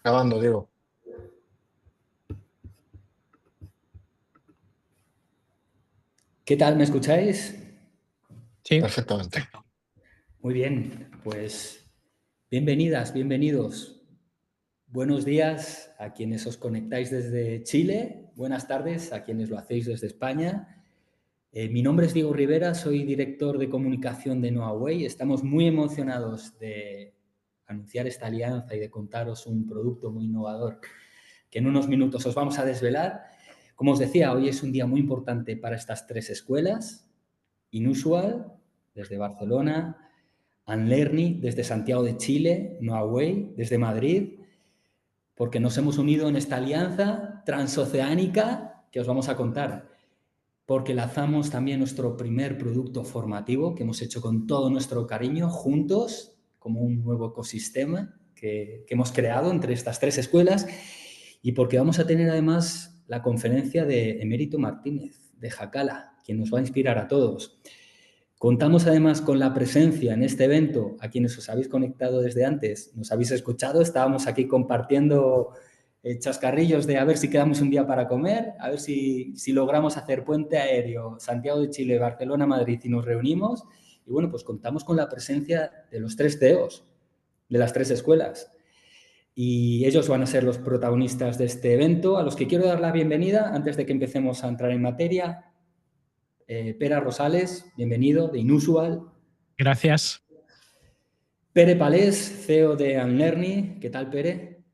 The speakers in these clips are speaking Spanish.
Acabando, Diego. ¿Qué tal? ¿Me escucháis? Sí, Perfectamente. Muy bien, pues bienvenidas, bienvenidos. Buenos días a quienes os conectáis desde Chile, buenas tardes a quienes lo hacéis desde España. Mi nombre es Diego Rivera, soy director de comunicación de Noaway. Estamos muy emocionados de anunciar esta alianza y de contaros un producto muy innovador que en unos minutos os vamos a desvelar. Como os decía, hoy es un día muy importante para estas tres escuelas. Inusual, desde Barcelona; Unlearning, desde Santiago de Chile; Noaway, desde Madrid, porque nos hemos unido en esta alianza transoceánica que os vamos a contar, porque lanzamos también nuestro primer producto formativo que hemos hecho con todo nuestro cariño, juntos, como un nuevo ecosistema que hemos creado entre estas tres escuelas, y porque vamos a tener además la conferencia de Emérito Martínez, de Jacala, quien nos va a inspirar a todos. Contamos además con la presencia en este evento, a quienes os habéis conectado desde antes, nos habéis escuchado, estábamos aquí compartiendo chascarrillos de a ver si quedamos un día para comer, a ver si logramos hacer puente aéreo Santiago de Chile, Barcelona, Madrid y nos reunimos. Y bueno, pues contamos con la presencia de los tres CEOs de las tres escuelas. Y ellos van a ser los protagonistas de este evento, a los que quiero dar la bienvenida antes de que empecemos a entrar en materia. Pere Rosales, bienvenido, de Inusual. gracias. Pere Palés, CEO de Unlearning. ¿Qué tal, Pere?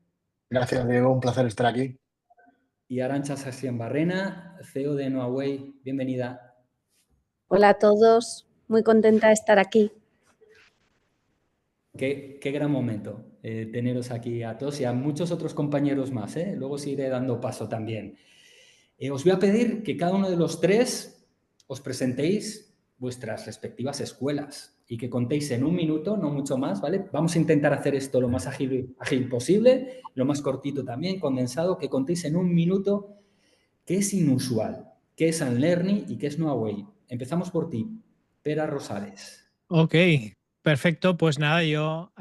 Gracias, Diego. Un placer estar aquí. Y Arantxa Saxian Barrena, CEO de Noaway. Bienvenida. Hola a todos, muy contenta de estar aquí. Qué gran momento teneros aquí a todos y a muchos otros compañeros más. Luego os iré dando paso también. Os voy a pedir que cada uno de los tres os presentéis vuestras respectivas escuelas y que contéis en un minuto, no mucho más, ¿vale? Vamos a intentar hacer esto lo más ágil posible, lo más cortito también, condensado, que contéis en un minuto qué es Inusual, qué es Unlearning y qué es Noaway. Empezamos por ti, Pere Rosales. Ok, perfecto. Pues nada, yo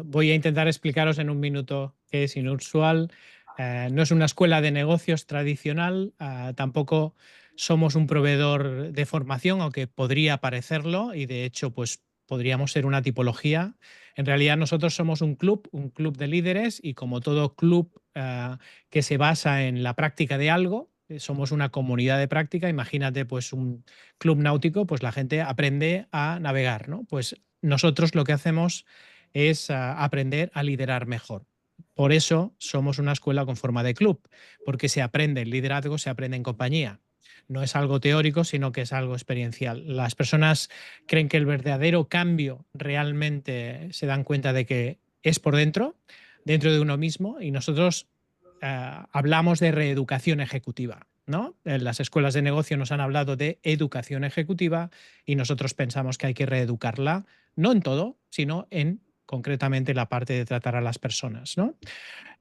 voy a intentar explicaros en un minuto qué es Inusual. No es una escuela de negocios tradicional, tampoco somos un proveedor de formación, aunque podría parecerlo, y de hecho, pues podríamos ser una tipología. En realidad, nosotros somos un club de líderes, y como todo club que se basa en la práctica de algo, somos una comunidad de práctica. Imagínate, pues un club náutico, pues la gente aprende a navegar, ¿no? Pues nosotros lo que hacemos es aprender a liderar mejor. Por eso somos una escuela con forma de club, porque se aprende el liderazgo, se aprende en compañía. No es algo teórico, sino que es algo experiencial. Las personas creen que el verdadero cambio realmente se dan cuenta de que es por dentro de uno mismo, y nosotros hablamos de reeducación ejecutiva, ¿no? En las escuelas de negocio nos han hablado de educación ejecutiva, y nosotros pensamos que hay que reeducarla, no en todo, sino en concretamente la parte de tratar a las personas, ¿no?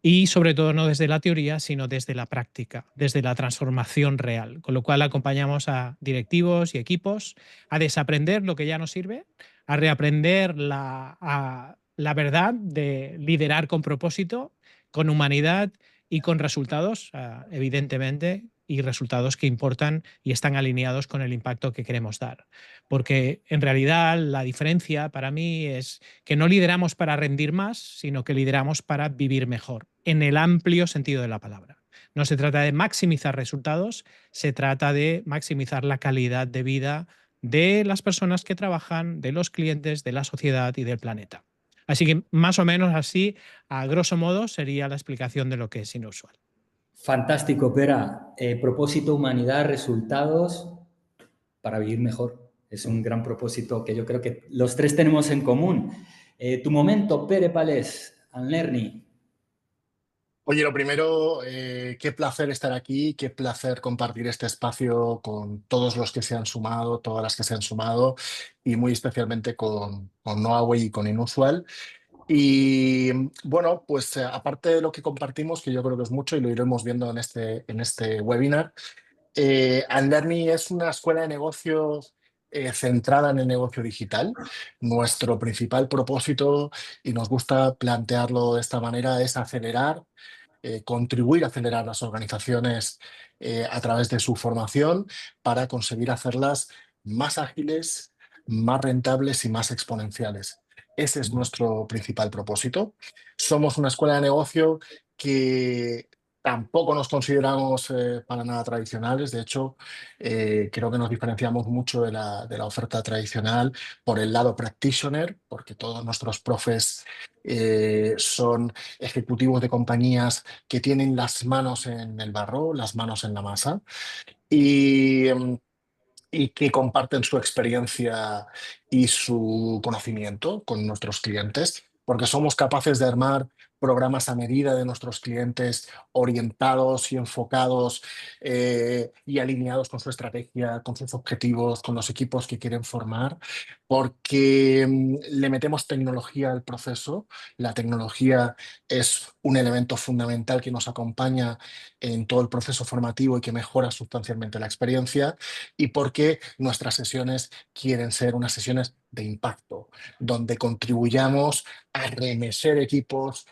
Y sobre todo no desde la teoría, sino desde la práctica, desde la transformación real. Con lo cual acompañamos a directivos y equipos a desaprender lo que ya no sirve, a reaprender la verdad de liderar con propósito, con humanidad y con resultados, evidentemente, y resultados que importan y están alineados con el impacto que queremos dar. Porque en realidad la diferencia para mí es que no lideramos para rendir más, sino que lideramos para vivir mejor, en el amplio sentido de la palabra. No se trata de maximizar resultados, se trata de maximizar la calidad de vida de las personas que trabajan, de los clientes, de la sociedad y del planeta. Así que más o menos así, a grosso modo, sería la explicación de lo que es Inusual. Fantástico, Pera. Propósito, humanidad, resultados para vivir mejor. Es un gran propósito que yo creo que los tres tenemos en común. Tu momento, Pere Palés, Unlearning. Oye, lo primero, qué placer estar aquí, qué placer compartir este espacio con todos los que se han sumado, todas las que se han sumado, y muy especialmente con Noaway y con Inusual. Y bueno, pues aparte de lo que compartimos, que yo creo que es mucho y lo iremos viendo en este webinar, Unlearning es una escuela de negocios centrada en el negocio digital. Nuestro principal propósito, y nos gusta plantearlo de esta manera, es acelerar, contribuir a acelerar las organizaciones a través de su formación para conseguir hacerlas más ágiles, más rentables y más exponenciales. Ese es nuestro principal propósito. Somos una escuela de negocio que tampoco nos consideramos para nada tradicionales. De hecho, creo que nos diferenciamos mucho de la oferta tradicional por el lado practitioner, porque todos nuestros profes son ejecutivos de compañías que tienen las manos en el barro, las manos en la masa, y, y que comparten su experiencia y su conocimiento con nuestros clientes, porque somos capaces de armar programas a medida de nuestros clientes, orientados y enfocados y alineados con su estrategia, con sus objetivos, con los equipos que quieren formar, porque le metemos tecnología al proceso. La tecnología es un elemento fundamental que nos acompaña en todo el proceso formativo y que mejora sustancialmente la experiencia, y porque nuestras sesiones quieren ser unas sesiones de impacto, donde contribuyamos a remecer equipos,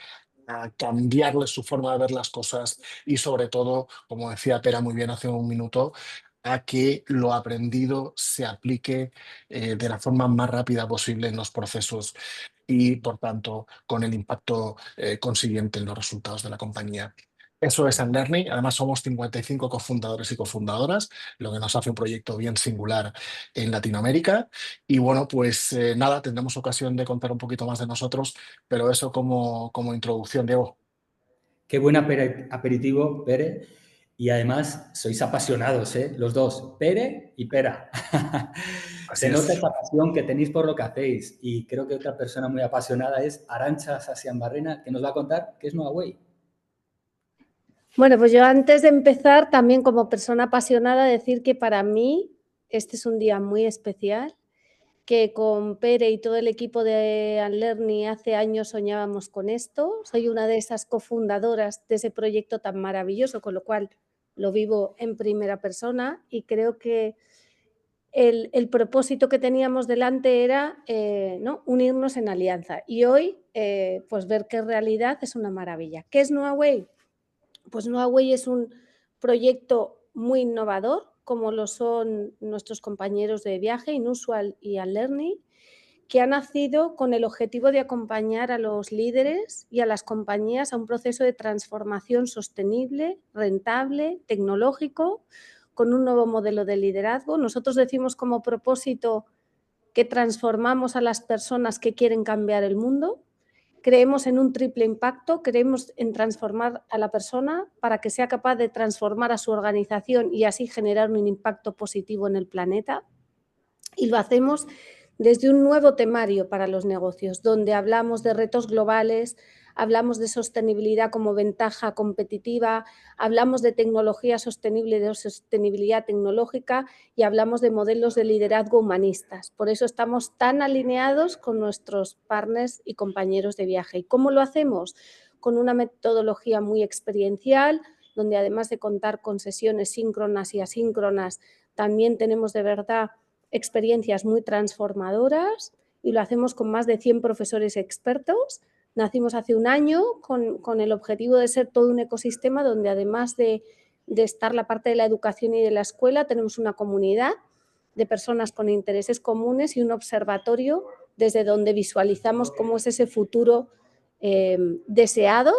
a cambiarles su forma de ver las cosas y, sobre todo, como decía Pera muy bien hace un minuto, a que lo aprendido se aplique de la forma más rápida posible en los procesos y, por tanto, con el impacto consiguiente en los resultados de la compañía. Eso es Unlearning. Además, somos 55 cofundadores y cofundadoras, lo que nos hace un proyecto bien singular en Latinoamérica. Y bueno, pues nada, tendremos ocasión de contar un poquito más de nosotros, pero eso como introducción, Diego. Qué buen aperitivo, Pere. Y además sois apasionados, ¿eh? Los dos, Pere y Pera. Así Se nota es. esa pasión que tenéis por lo que hacéis. Y creo que otra persona muy apasionada es Arantxa Sasianbarrena, que nos va a contar qué es Knowaway. Bueno, pues yo antes de empezar, también como persona apasionada, decir que para mí este es un día muy especial, que con Pere y todo el equipo de Unlearning hace años soñábamos con esto. Soy una de esas cofundadoras de ese proyecto tan maravilloso, con lo cual lo vivo en primera persona, y creo que el propósito que teníamos delante era ¿no? unirnos en alianza. Y hoy, pues ver qué realidad es una maravilla. ¿Qué es Knowaway? Pues Knowaway es un proyecto muy innovador, como lo son nuestros compañeros de viaje, Inusual y Unlearning, que ha nacido con el objetivo de acompañar a los líderes y a las compañías a un proceso de transformación sostenible, rentable, tecnológico, con un nuevo modelo de liderazgo. Nosotros decimos como propósito que transformamos a las personas que quieren cambiar el mundo. Creemos en un triple impacto, creemos en transformar a la persona para que sea capaz de transformar a su organización y así generar un impacto positivo en el planeta. Y lo hacemos desde un nuevo temario para los negocios, donde hablamos de retos globales, hablamos de sostenibilidad como ventaja competitiva, hablamos de tecnología sostenible, de sostenibilidad tecnológica, y hablamos de modelos de liderazgo humanistas. Por eso estamos tan alineados con nuestros partners y compañeros de viaje. ¿Y cómo lo hacemos? Con una metodología muy experiencial, donde además de contar con sesiones síncronas y asíncronas, también tenemos de verdad experiencias muy transformadoras, y lo hacemos con más de 100 profesores expertos. Nacimos hace un año con el objetivo de ser todo un ecosistema donde, además de estar la parte de la educación y de la escuela, tenemos una comunidad de personas con intereses comunes y un observatorio desde donde visualizamos cómo es ese futuro deseado,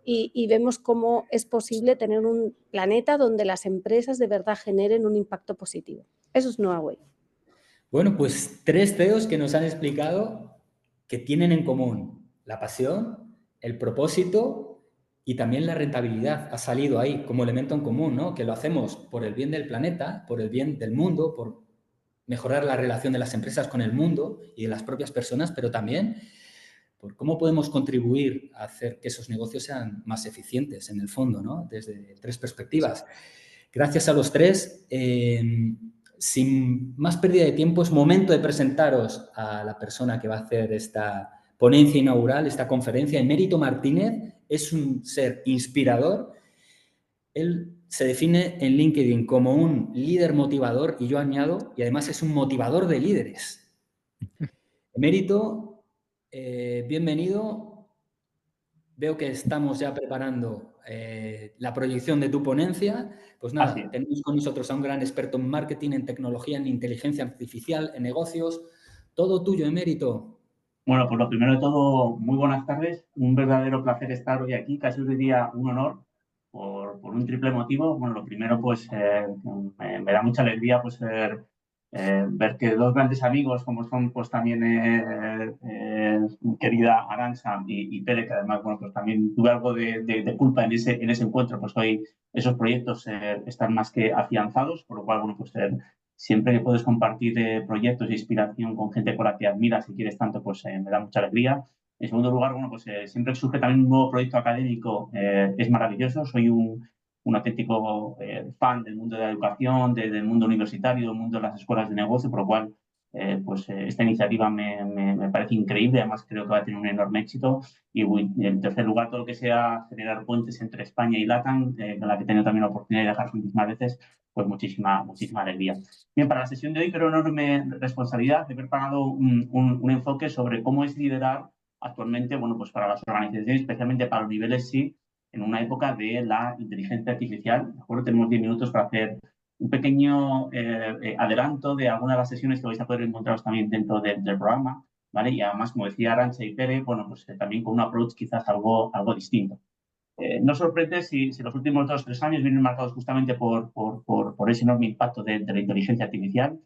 y vemos cómo es posible tener un planeta donde las empresas de verdad generen un impacto positivo. Eso es Knowaway. Bueno, pues 3 CEOs que nos han explicado que tienen en común la pasión, el propósito y también la rentabilidad. Ha salido ahí como elemento en común, ¿no? Que lo hacemos por el bien del planeta, por el bien del mundo, por mejorar la relación de las empresas con el mundo y de las propias personas, pero también por cómo podemos contribuir a hacer que esos negocios sean más eficientes en el fondo, ¿no? Desde 3 perspectivas. Gracias a los 3. Sin más pérdida de tiempo, es momento de presentaros a la persona que va a hacer esta ponencia inaugural, esta conferencia. Emérito Martínez es un ser inspirador. Él se define en LinkedIn como un líder motivador, y yo añado, y además es un motivador de líderes. Emérito, bienvenido. Veo que estamos ya preparando la proyección de tu ponencia. Pues nada, tenemos con nosotros a un gran experto en marketing, en tecnología, en inteligencia artificial, en negocios. Todo tuyo, Emérito. Bueno, pues lo primero de todo, muy buenas tardes. Un verdadero placer estar hoy aquí, casi os diría un honor, por un triple motivo. Bueno, lo primero, pues me da mucha alegría pues ver que dos grandes amigos, como son pues también mi querida Arantxa y Pere, que además, bueno, pues también tuve algo de culpa en ese encuentro, pues hoy esos proyectos están más que afianzados, por lo cual, bueno, pues siempre que puedes compartir proyectos de inspiración con gente con la que admiras y quieres tanto, pues me da mucha alegría. En segundo lugar, bueno, pues siempre que surge también un nuevo proyecto académico, es maravilloso. Soy un auténtico fan del mundo de la educación, del mundo universitario, del mundo de las escuelas de negocio, por lo cual esta iniciativa me parece increíble. Además, creo que va a tener un enorme éxito. Y en tercer lugar, todo lo que sea generar puentes entre España y LATAM, con la que he tenido también la oportunidad de viajar muchísimas veces, pues muchísima alegría. Bien, para la sesión de hoy creo una enorme responsabilidad de haber preparado un enfoque sobre cómo es liderar actualmente, bueno, pues para las organizaciones, especialmente para los niveles sí, en una época de la inteligencia artificial. ¿De acuerdo? Tenemos 10 minutos para hacer un pequeño adelanto de algunas de las sesiones que vais a poder encontraros también dentro del programa, ¿vale? Y además, como decía Arantxa y Pere, bueno, pues también con un approach quizás algo distinto. No sorprende si los últimos 2 o 3 años vienen marcados justamente por ese enorme impacto de la inteligencia artificial.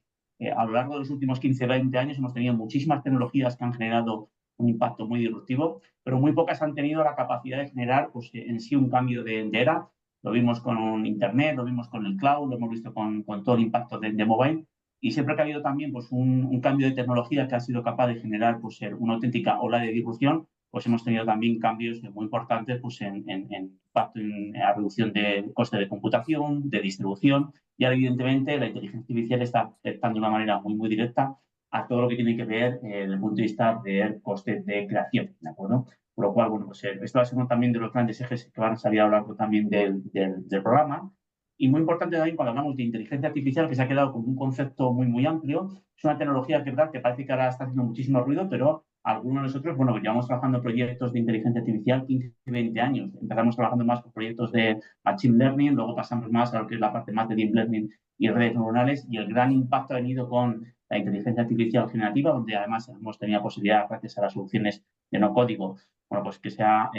A lo largo de los últimos 15 o 20 años hemos tenido muchísimas tecnologías que han generado un impacto muy disruptivo, pero muy pocas han tenido la capacidad de generar pues, en sí un cambio de era. Lo vimos con Internet, lo vimos con el cloud, lo hemos visto con todo el impacto de mobile. Y siempre que ha habido también pues, un cambio de tecnología que ha sido capaz de generar pues, una auténtica ola de disrupción, pues hemos tenido también cambios muy importantes pues, en impacto en la reducción de coste de computación, de distribución, y ahora evidentemente la inteligencia artificial está afectando de una manera muy directa a todo lo que tiene que ver desde el punto de vista del coste de creación, ¿de acuerdo? Por lo cual, bueno, pues esto va a ser uno también de los grandes ejes que van a salir a lo largo también del programa. Y muy importante también cuando hablamos de inteligencia artificial, que se ha quedado como un concepto muy amplio, es una tecnología que parece que ahora está haciendo muchísimo ruido, pero algunos de nosotros, bueno, llevamos trabajando en proyectos de inteligencia artificial 15, 20 años. Empezamos trabajando más con proyectos de machine learning, luego pasamos más a lo que es la parte más de deep learning y redes neuronales, y el gran impacto ha venido con la inteligencia artificial generativa, donde además hemos tenido posibilidad, gracias a las soluciones de no código, bueno, pues que sea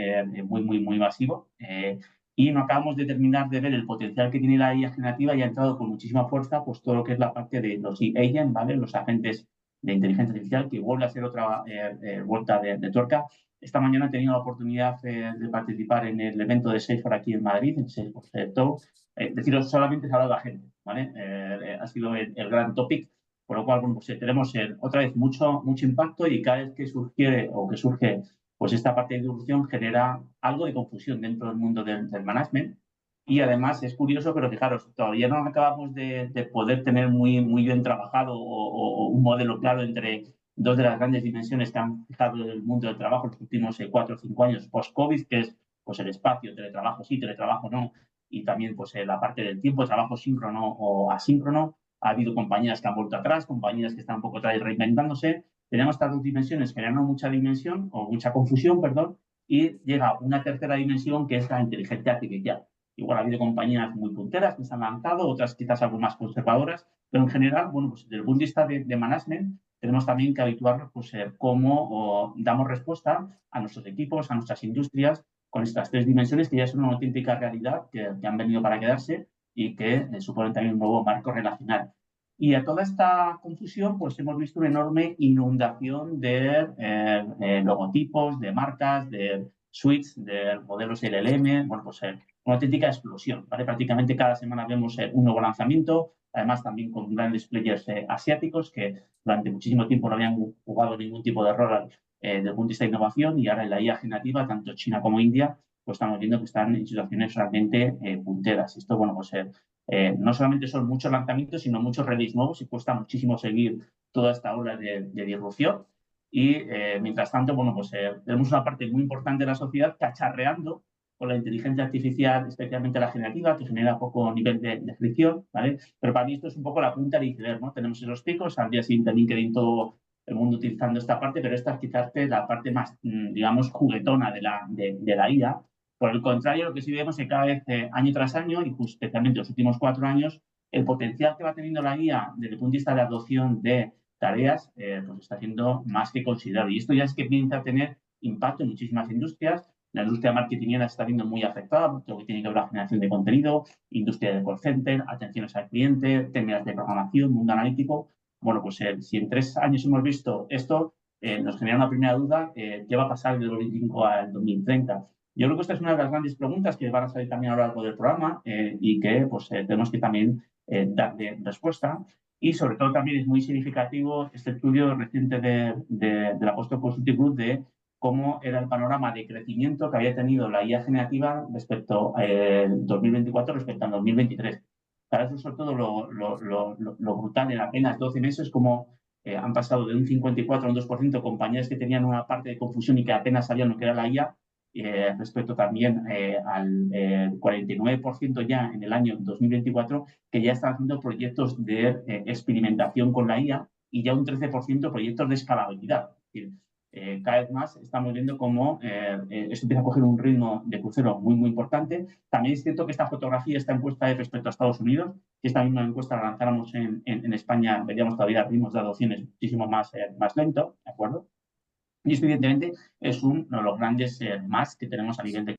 muy masivo. Y no acabamos de terminar de ver el potencial que tiene la IA generativa y ha entrado con muchísima fuerza pues todo lo que es la parte de los agents, ¿vale? Los agentes de inteligencia artificial, que vuelve a ser otra vuelta de tuerca. Esta mañana he tenido la oportunidad de participar en el evento de Salesforce aquí en Madrid, en Salesforce Talk. Deciros, solamente se ha hablado de la gente, ¿vale? Ha sido el gran topic, por lo cual, bueno, pues tenemos otra vez mucho impacto, y cada vez que surge pues esta parte de disrupción genera algo de confusión dentro del mundo del management. Y además es curioso, pero fijaros, todavía no acabamos de poder tener muy bien trabajado o un modelo claro entre dos de las grandes dimensiones que han fijado el mundo del trabajo en los últimos 4 o 5 años post-COVID, que es pues, el espacio, teletrabajo sí, teletrabajo no, y también pues, la parte del tiempo, trabajo síncrono o asíncrono. Ha habido compañías que han vuelto atrás, compañías que están un poco atrás reinventándose. Tenemos estas 2 dimensiones generando mucha confusión, perdón, y llega una tercera dimensión que es la inteligencia artificial. Igual ha habido compañías muy punteras que se han lanzado, otras quizás algo más conservadoras, pero en general, bueno, pues desde el punto de vista de management, tenemos también que habituarnos pues, cómo damos respuesta a nuestros equipos, a nuestras industrias, con estas 3 dimensiones que ya son una auténtica realidad, que han venido para quedarse y que suponen también un nuevo marco relacional. Y a toda esta confusión, pues hemos visto una enorme inundación de logotipos, de marcas, de suites, de modelos LLM, bueno, pues una auténtica explosión, ¿vale? Prácticamente cada semana vemos un nuevo lanzamiento, además también con grandes players asiáticos que durante muchísimo tiempo no habían jugado ningún tipo de rol desde el punto de vista de innovación, y ahora en la IA generativa, tanto China como India, pues estamos viendo que están en situaciones realmente punteras. Esto, bueno, pues no solamente son muchos lanzamientos, sino muchos releases nuevos, y cuesta muchísimo seguir toda esta ola de disrupción. Y mientras tanto, bueno, pues tenemos una parte muy importante de la sociedad cacharreando con la inteligencia artificial, especialmente la generativa, que genera poco nivel de fricción, ¿vale? Pero para mí esto es un poco la punta del iceberg, ¿no? Tenemos esos picos, al día siguiente LinkedIn, todo el mundo utilizando esta parte, pero esta es quizás la parte más, digamos, juguetona de la IA. Por el contrario, lo que sí vemos es que cada vez, año tras año, y especialmente los últimos 4 años, el potencial que va teniendo la IA desde el punto de vista de la adopción de tareas, pues está siendo más que considerable. Y esto ya es que empieza a tener impacto en muchísimas industrias. La industria marketingera está viendo muy afectada por lo que tiene que ver con la generación de contenido, industria de call center, atenciones al cliente, temas de programación, mundo analítico. Bueno, pues si en 3 años hemos visto esto, nos genera una primera duda, ¿qué va a pasar del 2025 al 2030? Yo creo que esta es una de las grandes preguntas que van a salir también a lo largo del programa y que pues, tenemos que también darle respuesta. Y sobre todo también es muy significativo este estudio reciente de la Boston Consulting Group de cómo era el panorama de crecimiento que había tenido la IA generativa respecto al 2024 respecto al 2023. Para eso, sobre todo, lo brutal en apenas 12 meses, como han pasado de un 54 a un 2% compañías que tenían una parte de confusión y que apenas sabían lo que era la IA, respecto también al 49% ya en el año 2024, que ya están haciendo proyectos de experimentación con la IA y ya un 13% proyectos de escalabilidad. Es decir, cada vez más estamos viendo cómo esto empieza a coger un ritmo de crucero muy, muy importante. También es cierto que esta fotografía está encuesta respecto a Estados Unidos. Si esta misma encuesta la lanzáramos en España, veríamos todavía ritmos de adopciones muchísimo más lento, ¿de acuerdo? Y esto, evidentemente, es uno de los grandes más que tenemos a nivel de...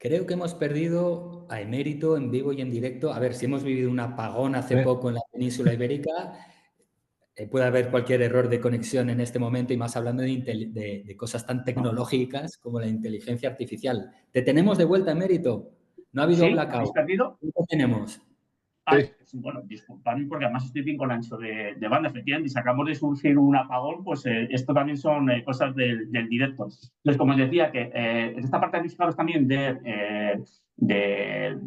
Creo que hemos perdido a Emérito en vivo y en directo. A ver, si hemos vivido un apagón hace poco en la península ibérica, puede haber cualquier error de conexión en este momento y más hablando de cosas tan tecnológicas como la inteligencia artificial. Te tenemos de vuelta, Emérito. No ha habido ¿Sí? blackout. ¿Habéis perdido? ¿Qué tenemos? Bueno, disculpadme porque además estoy bien con ancho de banda, efectivamente, y si acabamos de sufrir un apagón, pues esto también son cosas del directo. Entonces, como os decía, que en esta parte de fijaros también de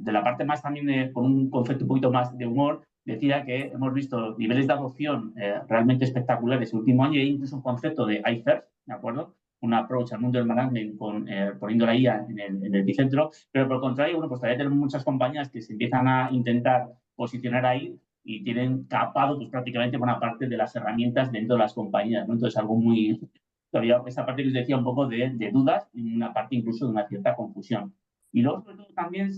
la parte más también con un concepto un poquito más de humor, decía que hemos visto niveles de adopción realmente espectaculares el último año e incluso un concepto de iFirst, ¿de acuerdo? Un approach al mundo del management poniendo la IA en el epicentro, pero por el contrario, bueno, pues todavía tenemos muchas compañías que se empiezan a intentar posicionar ahí y tienen capado pues, prácticamente buena parte de las herramientas dentro de las compañías, ¿no? Entonces, algo muy... Todavía esa parte que os decía un poco de dudas y una parte incluso de una cierta confusión. Y luego, sobre todo, también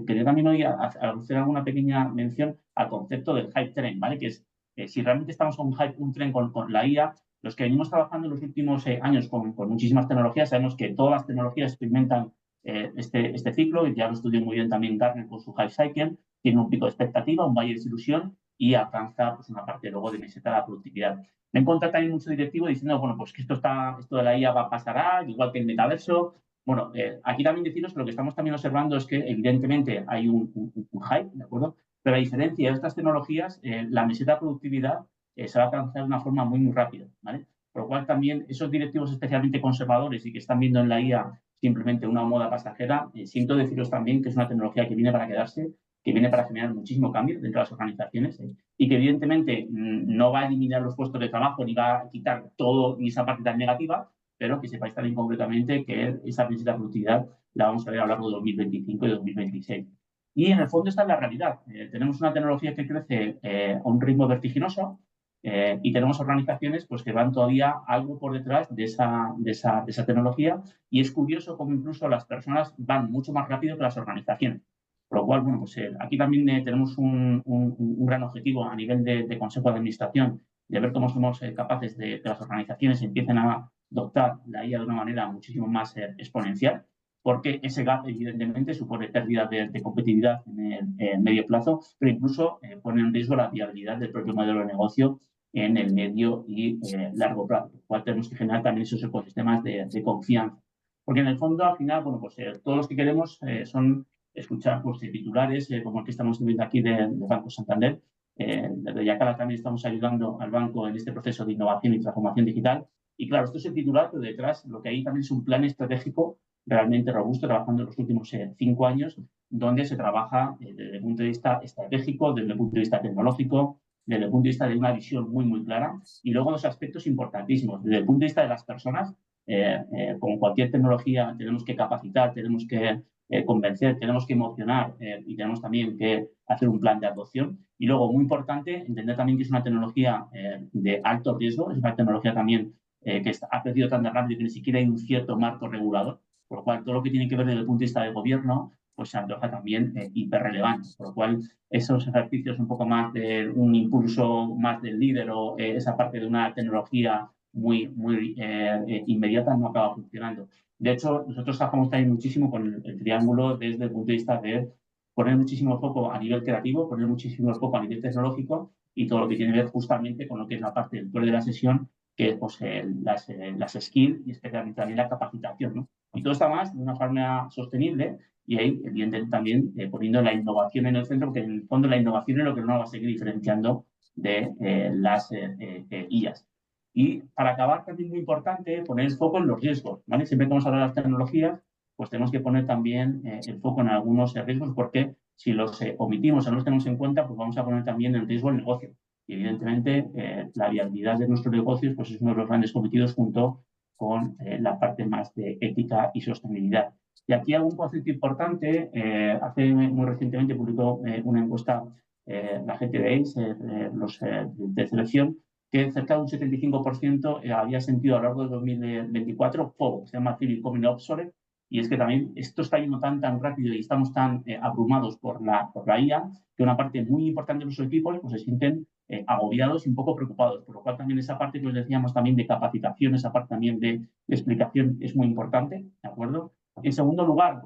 quería también hoy hacer alguna pequeña mención al concepto del hype train, ¿vale? Que es, si realmente estamos con un tren con la IA, los que venimos trabajando en los últimos años con muchísimas tecnologías, sabemos que todas las tecnologías experimentan este ciclo, y ya lo estudió muy bien también Gartner con su Hype Cycle, tiene un pico de expectativa, un valle de desilusión y alcanza pues, una parte luego de meseta de la productividad. Me he encontrado también mucho directivo diciendo, bueno, pues que esto de la IA pasará, igual que el metaverso. Bueno, aquí también deciros que lo que estamos también observando es que evidentemente hay un hype, ¿de acuerdo? Pero a diferencia de estas tecnologías, la meseta de productividad se va a alcanzar de una forma muy, muy rápida, ¿vale? Por lo cual también esos directivos especialmente conservadores y que están viendo en la IA simplemente una moda pasajera, siento deciros también que es una tecnología que viene para quedarse, que viene para generar muchísimo cambio dentro de las organizaciones y que evidentemente no va a eliminar los puestos de trabajo ni va a quitar todo ni esa parte tan negativa, pero que sepáis también concretamente que esa densidad de productividad la vamos a ver a lo largo de 2025 y 2026. Y en el fondo está la realidad. Tenemos una tecnología que crece a un ritmo vertiginoso y tenemos organizaciones pues, que van todavía algo por detrás de esa tecnología y es curioso cómo incluso las personas van mucho más rápido que las organizaciones. Por lo cual, bueno, pues aquí también tenemos un gran objetivo a nivel de Consejo de Administración de ver cómo somos capaces de que las organizaciones empiecen a adoptar la IA de una manera muchísimo más exponencial, porque ese gap evidentemente supone pérdida de competitividad en el medio plazo, pero incluso pone en riesgo la viabilidad del propio modelo de negocio en el medio y largo plazo, por lo cual tenemos que generar también esos ecosistemas de confianza. Porque en el fondo, al final, bueno, pues todos los que queremos son escuchar pues, titulares como el que estamos viendo aquí de Banco Santander. Desde Yacala también estamos ayudando al banco en este proceso de innovación y transformación digital. Y claro, esto es el titular, pero detrás lo que hay también es un plan estratégico realmente robusto, trabajando en los últimos 5 años, donde se trabaja desde el punto de vista estratégico, desde el punto de vista tecnológico, desde el punto de vista de una visión muy, muy clara. Y luego dos aspectos importantísimos. Desde el punto de vista de las personas, como cualquier tecnología, tenemos que capacitar, tenemos que convencer, tenemos que emocionar y tenemos también que hacer un plan de adopción. Y luego, muy importante, entender también que es una tecnología de alto riesgo, es una tecnología también que ha crecido tan rápido que ni siquiera hay un cierto marco regulador, por lo cual todo lo que tiene que ver desde el punto de vista del gobierno pues se antoja también hiperrelevante, por lo cual esos ejercicios un poco más de un impulso más del líder o esa parte de una tecnología muy, muy inmediata no acaba funcionando. De hecho, nosotros trabajamos también muchísimo con el triángulo desde el punto de vista de poner muchísimo foco a nivel creativo, poner muchísimo foco a nivel tecnológico y todo lo que tiene que ver justamente con lo que es la parte del core de la sesión, que es pues, las skills y especialmente también la capacitación, ¿no? Y todo está más de una forma sostenible y ahí, evidentemente, también poniendo la innovación en el centro, porque en el fondo la innovación es lo que nos va a seguir diferenciando de las IAs. Y para acabar, también muy importante poner el foco en los riesgos, ¿vale? Siempre que vamos a hablar de las tecnologías, pues tenemos que poner también el foco en algunos riesgos, porque si los omitimos o no los tenemos en cuenta, pues vamos a poner también en riesgo el negocio. Y evidentemente, la viabilidad de nuestros negocios pues es uno de los grandes cometidos junto con la parte más de ética y sostenibilidad. Y aquí algún concepto importante, hace muy recientemente publicó una encuesta la gente de ACE, los de selección, que cerca de un 75% había sentido a lo largo de 2024 FOBO, se llama Fear Becoming Obsolete, y es que también esto está yendo tan rápido y estamos tan abrumados por la IA que una parte muy importante de nuestros equipos pues, se sienten agobiados y un poco preocupados, por lo cual también esa parte que os decíamos también de capacitación, esa parte también de explicación es muy importante, ¿de acuerdo? En segundo lugar,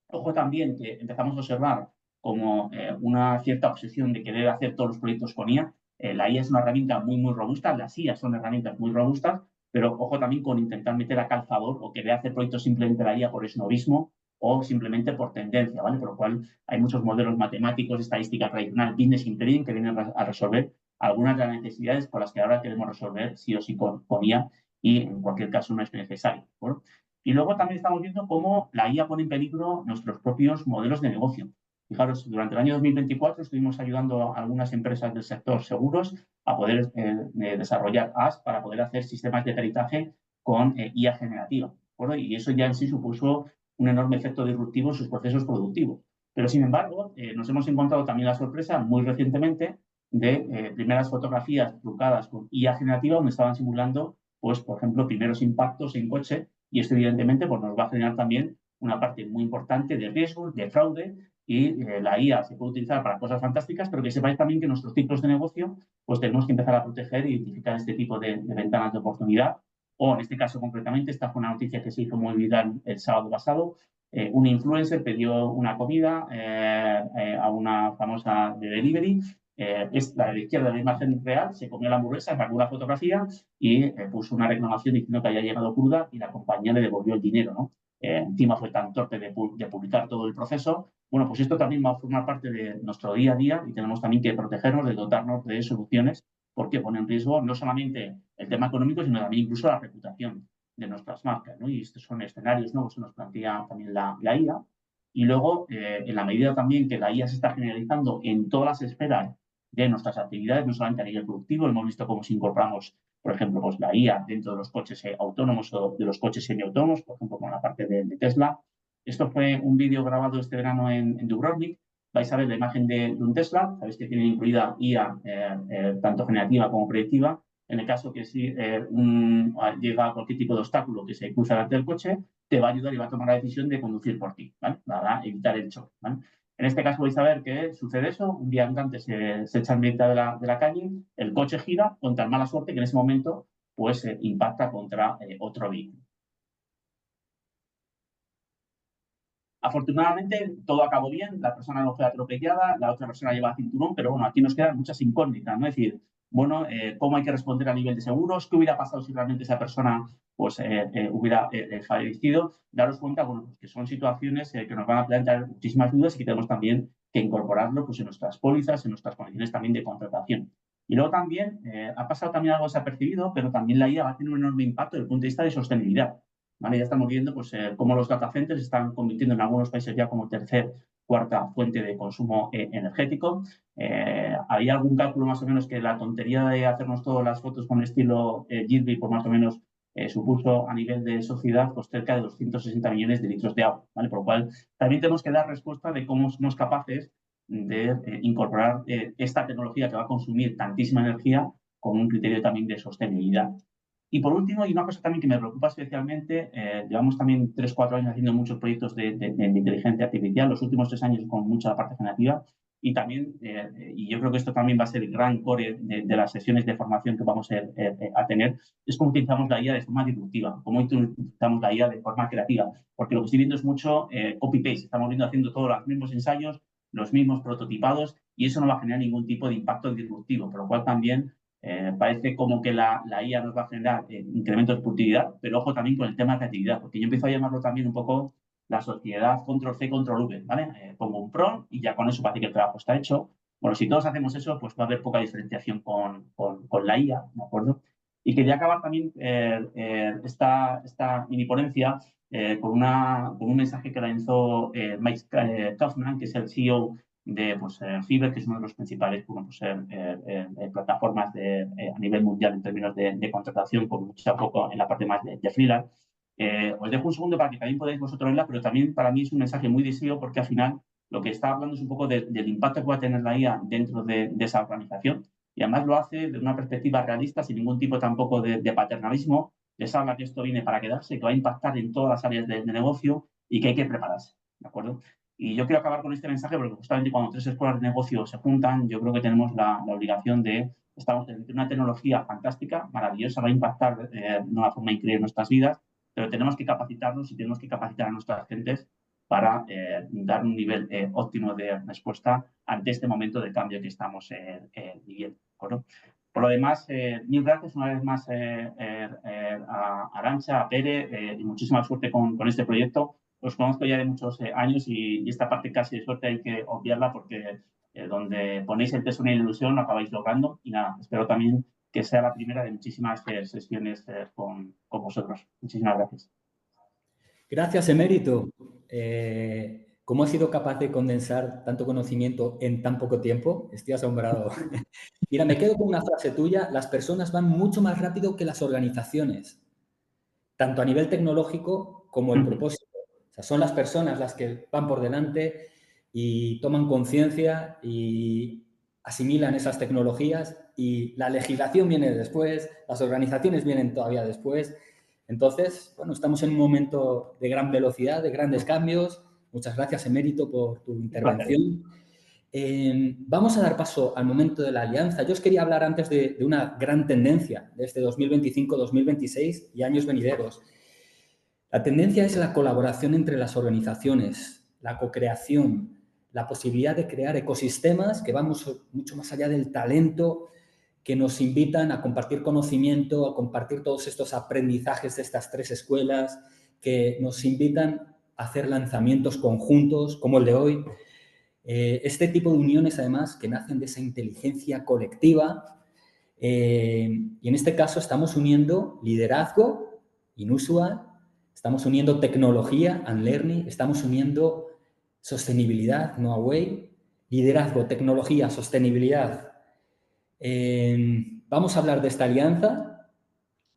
ojo también que empezamos a observar como una cierta obsesión de querer hacer todos los proyectos con IA. La IA es una herramienta muy, muy robusta, las IA son herramientas muy robustas, pero ojo también con intentar meter a calzador o querer hacer proyectos simplemente la IA por esnovismo o simplemente por tendencia, ¿vale? Por lo cual hay muchos modelos matemáticos, estadística tradicional, business intelligence, que vienen a resolver algunas de las necesidades por las que ahora queremos resolver sí o sí con IA y en cualquier caso no es necesario, ¿no? Y luego también estamos viendo cómo la IA pone en peligro nuestros propios modelos de negocio. Fijaros, durante el año 2024 estuvimos ayudando a algunas empresas del sector seguros a poder desarrollar AS para poder hacer sistemas de peritaje con IA generativa, ¿no? Y eso ya en sí supuso un enorme efecto disruptivo en sus procesos productivos. Pero, sin embargo, nos hemos encontrado también la sorpresa muy recientemente de primeras fotografías trucadas con IA generativa donde estaban simulando, pues, por ejemplo, primeros impactos en coche y esto, evidentemente, pues, nos va a generar también una parte muy importante de riesgo, de fraude y la IA se puede utilizar para cosas fantásticas, pero que sepáis también que nuestros ciclos de negocio pues tenemos que empezar a proteger e identificar este tipo de ventanas de oportunidad. O en este caso concretamente, esta fue una noticia que se hizo muy viral el sábado pasado. Un influencer pidió una comida a una famosa de delivery. Es la de la izquierda de la imagen real, se comió la hamburguesa, sacó una fotografía y puso una reclamación diciendo que había llegado cruda y la compañía le devolvió el dinero, ¿no? Encima fue tan torpe de publicar todo el proceso. Bueno, pues esto también va a formar parte de nuestro día a día y tenemos también que protegernos, de dotarnos de soluciones, porque pone en riesgo no solamente el tema económico, sino también incluso la reputación de nuestras marcas, ¿no? Y estos son escenarios nuevos que nos plantea también la IA. Y luego, en la medida también que la IA se está generalizando en todas las esferas de nuestras actividades, no solamente a nivel productivo, hemos visto cómo si incorporamos, por ejemplo, pues la IA dentro de los coches autónomos o de los coches semiautónomos, por ejemplo, con la parte de Tesla. Esto fue un vídeo grabado este verano en Dubrovnik. Vais a ver la imagen de un Tesla, sabéis que tiene incluida IA tanto generativa como predictiva. En el caso que si llega cualquier tipo de obstáculo que se cruza delante del coche, te va a ayudar y va a tomar la decisión de conducir por ti, ¿vale? Para evitar el choque, ¿vale? En este caso vais a ver que sucede eso, un viandante se echa en mitad de la calle, el coche gira con tan mala suerte que en ese momento pues impacta contra otro vehículo. Afortunadamente todo acabó bien, la persona no fue atropellada, la otra persona lleva cinturón, pero bueno, aquí nos quedan muchas incógnitas, ¿no? Es decir, bueno, ¿cómo hay que responder a nivel de seguros? ¿Qué hubiera pasado si realmente esa persona pues, hubiera fallecido? Daros cuenta, bueno, pues que son situaciones que nos van a plantear muchísimas dudas y que tenemos también que incorporarlo pues, en nuestras pólizas, en nuestras condiciones también de contratación. Y luego también ha pasado también algo desapercibido, pero también la IA va a tener un enorme impacto desde el punto de vista de sostenibilidad. ¿vale? Ya estamos viendo pues, cómo los data centers se están convirtiendo en algunos países ya como cuarta fuente de consumo energético. Había algún cálculo más o menos que la tontería de hacernos todas las fotos con estilo Jirby, por más o menos supuso a nivel de sociedad pues, cerca de 260 millones de litros de agua, ¿vale? Por lo cual también tenemos que dar respuesta de cómo somos capaces de incorporar esta tecnología que va a consumir tantísima energía con un criterio también de sostenibilidad. Y por último, y una cosa también que me preocupa especialmente, llevamos también 3-4 años haciendo muchos proyectos de inteligencia artificial, los últimos 3 años con mucha parte generativa, y también, y yo creo que esto también va a ser el gran core de las sesiones de formación que vamos a tener, es cómo utilizamos la IA de forma disruptiva, cómo utilizamos la IA de forma creativa, porque lo que estoy viendo es mucho copy-paste, estamos viendo haciendo todos los mismos ensayos, los mismos prototipados, y eso no va a generar ningún tipo de impacto disruptivo, por lo cual también parece como que la IA nos va a generar incrementos de productividad, pero ojo también con el tema de creatividad, porque yo empiezo a llamarlo también un poco la sociedad control-C, control-V, ¿vale? Pongo un prompt y ya con eso parece que el trabajo está hecho. Bueno, si todos hacemos eso, pues va a haber poca diferenciación con la IA, ¿de acuerdo? Y quería acabar también esta mini ponencia con un mensaje que lanzó Mike Kaufman, que es el CEO de pues, Fiverr, que es uno de los principales plataformas a nivel mundial en términos de contratación, con mucho foco en la parte más de freelance. Os dejo un segundo para que también podáis vosotros verla, pero también para mí es un mensaje muy decisivo porque al final lo que está hablando es un poco del impacto que va a tener la IA dentro de esa organización y además lo hace de una perspectiva realista, sin ningún tipo tampoco de paternalismo. Les habla que esto viene para quedarse, que va a impactar en todas las áreas de negocio y que hay que prepararse, ¿de acuerdo? Y yo quiero acabar con este mensaje porque justamente cuando 3 escuelas de negocio se juntan, yo creo que tenemos la obligación de, estamos ante una tecnología fantástica, maravillosa, va a impactar de una forma increíble en nuestras vidas, pero tenemos que capacitarnos y tenemos que capacitar a nuestras gentes para dar un nivel óptimo de respuesta ante este momento de cambio que estamos viviendo. ¿Correcto? Por lo demás, mil gracias una vez más a Arantxa, a Pere y muchísima suerte con este proyecto. Os conozco ya de muchos años y esta parte casi de suerte hay que obviarla porque donde ponéis el tesón y la ilusión lo acabáis logrando. Y nada, espero también que sea la primera de muchísimas sesiones con vosotros. Muchísimas gracias. Gracias, Emérito. ¿Cómo has sido capaz de condensar tanto conocimiento en tan poco tiempo? Estoy asombrado. Mira, me quedo con una frase tuya. Las personas van mucho más rápido que las organizaciones, tanto a nivel tecnológico como el propósito. O sea, son las personas las que van por delante y toman conciencia y asimilan esas tecnologías y la legislación viene después, las organizaciones vienen todavía después. Entonces, bueno, estamos en un momento de gran velocidad, de grandes cambios. Muchas gracias, Emérito, por tu intervención. Vamos a dar paso al momento de la alianza. Yo os quería hablar antes de una gran tendencia de este 2025-2026 y años venideros. La tendencia es la colaboración entre las organizaciones, la co-creación, la posibilidad de crear ecosistemas que van mucho más allá del talento, que nos invitan a compartir conocimiento, a compartir todos estos aprendizajes de estas 3 escuelas, que nos invitan a hacer lanzamientos conjuntos como el de hoy. Este tipo de uniones, además, que nacen de esa inteligencia colectiva. Y en este caso estamos uniendo liderazgo, inusual, estamos uniendo tecnología, Unlearning, estamos uniendo sostenibilidad, No Away, liderazgo, tecnología, sostenibilidad. Vamos a hablar de esta alianza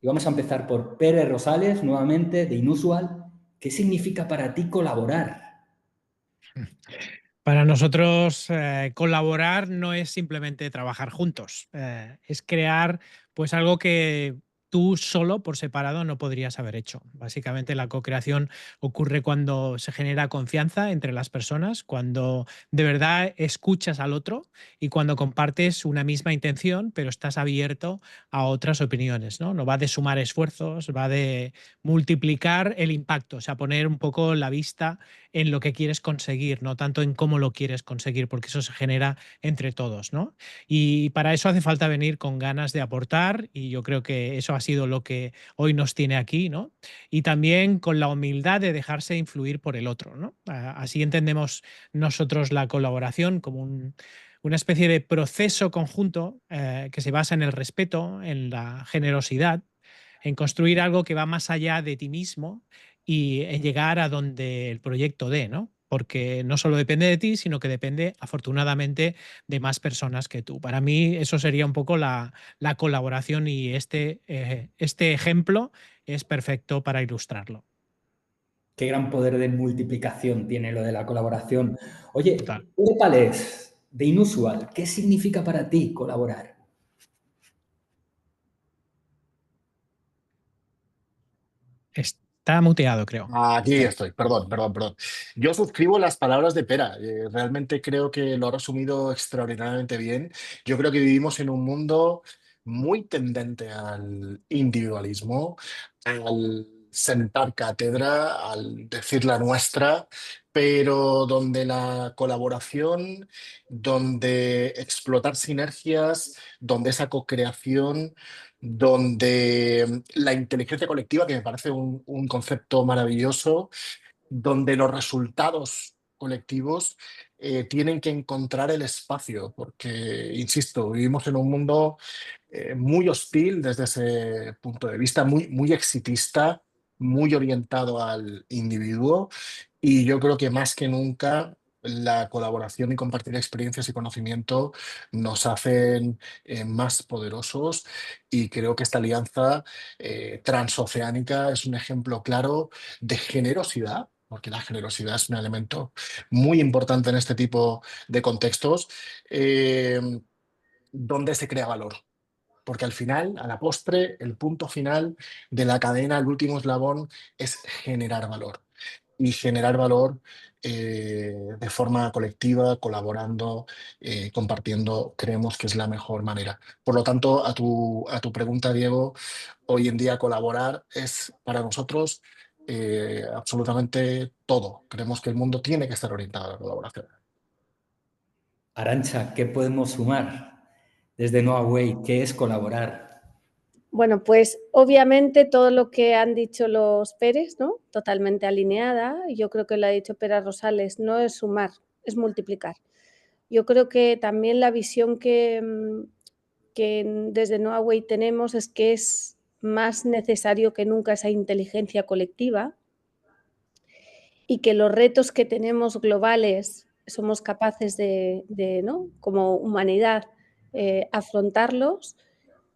y vamos a empezar por Pere Rosales, nuevamente, de Inusual. ¿Qué significa para ti colaborar? Para nosotros colaborar no es simplemente trabajar juntos, es crear pues algo que tú solo, por separado, no podrías haber hecho. Básicamente la co-creación ocurre cuando se genera confianza entre las personas, cuando de verdad escuchas al otro y cuando compartes una misma intención, pero estás abierto a otras opiniones, ¿no? No va de sumar esfuerzos, va de multiplicar el impacto, o sea, poner un poco la vista en lo que quieres conseguir, no tanto en cómo lo quieres conseguir, porque eso se genera entre todos, ¿no? Y para eso hace falta venir con ganas de aportar y yo creo que eso ha sido lo que hoy nos tiene aquí, ¿no? Y también con la humildad de dejarse influir por el otro, ¿no? Así entendemos nosotros la colaboración como una especie de proceso conjunto que se basa en el respeto, en la generosidad, en construir algo que va más allá de ti mismo y en llegar a donde el proyecto dé, ¿no? Porque no solo depende de ti, sino que depende, afortunadamente, de más personas que tú. Para mí eso sería un poco la colaboración y este ejemplo es perfecto para ilustrarlo. Qué gran poder de multiplicación tiene lo de la colaboración. Oye, Total. Pere Palés, de Inusual, ¿qué significa para ti colaborar? Está muteado, creo. Aquí estoy, perdón. Yo suscribo las palabras de Pera. Realmente creo que lo ha resumido extraordinariamente bien. Yo creo que vivimos en un mundo muy tendente al individualismo, al sentar cátedra, al decir la nuestra, pero donde la colaboración, donde explotar sinergias, donde esa co-creación, donde la inteligencia colectiva, que me parece un concepto maravilloso, donde los resultados colectivos tienen que encontrar el espacio, porque, insisto, vivimos en un mundo muy hostil desde ese punto de vista, muy exitista, muy orientado al individuo, y yo creo que más que nunca la colaboración y compartir experiencias y conocimiento nos hacen más poderosos, y creo que esta alianza transoceánica es un ejemplo claro de generosidad, porque la generosidad es un elemento muy importante en este tipo de contextos, eh, donde se crea valor. Porque al final, a la postre, el punto final de la cadena, el último eslabón, es generar valor. Y generar valor de forma colectiva, colaborando, compartiendo, creemos que es la mejor manera. Por lo tanto, a tu pregunta, Diego, hoy en día colaborar es para nosotros absolutamente todo. Creemos que el mundo tiene que estar orientado a la colaboración. Arantxa, ¿qué podemos sumar desde Noah Way? ¿Qué es colaborar? Bueno, pues obviamente todo lo que han dicho los Pérez, ¿no? Totalmente alineada. Yo creo que lo ha dicho Pera Rosales, no es sumar, es multiplicar. Yo creo que también la visión que desde Noah Way tenemos es que es más necesario que nunca esa inteligencia colectiva y que los retos que tenemos globales somos capaces de ¿no? Como humanidad, afrontarlos,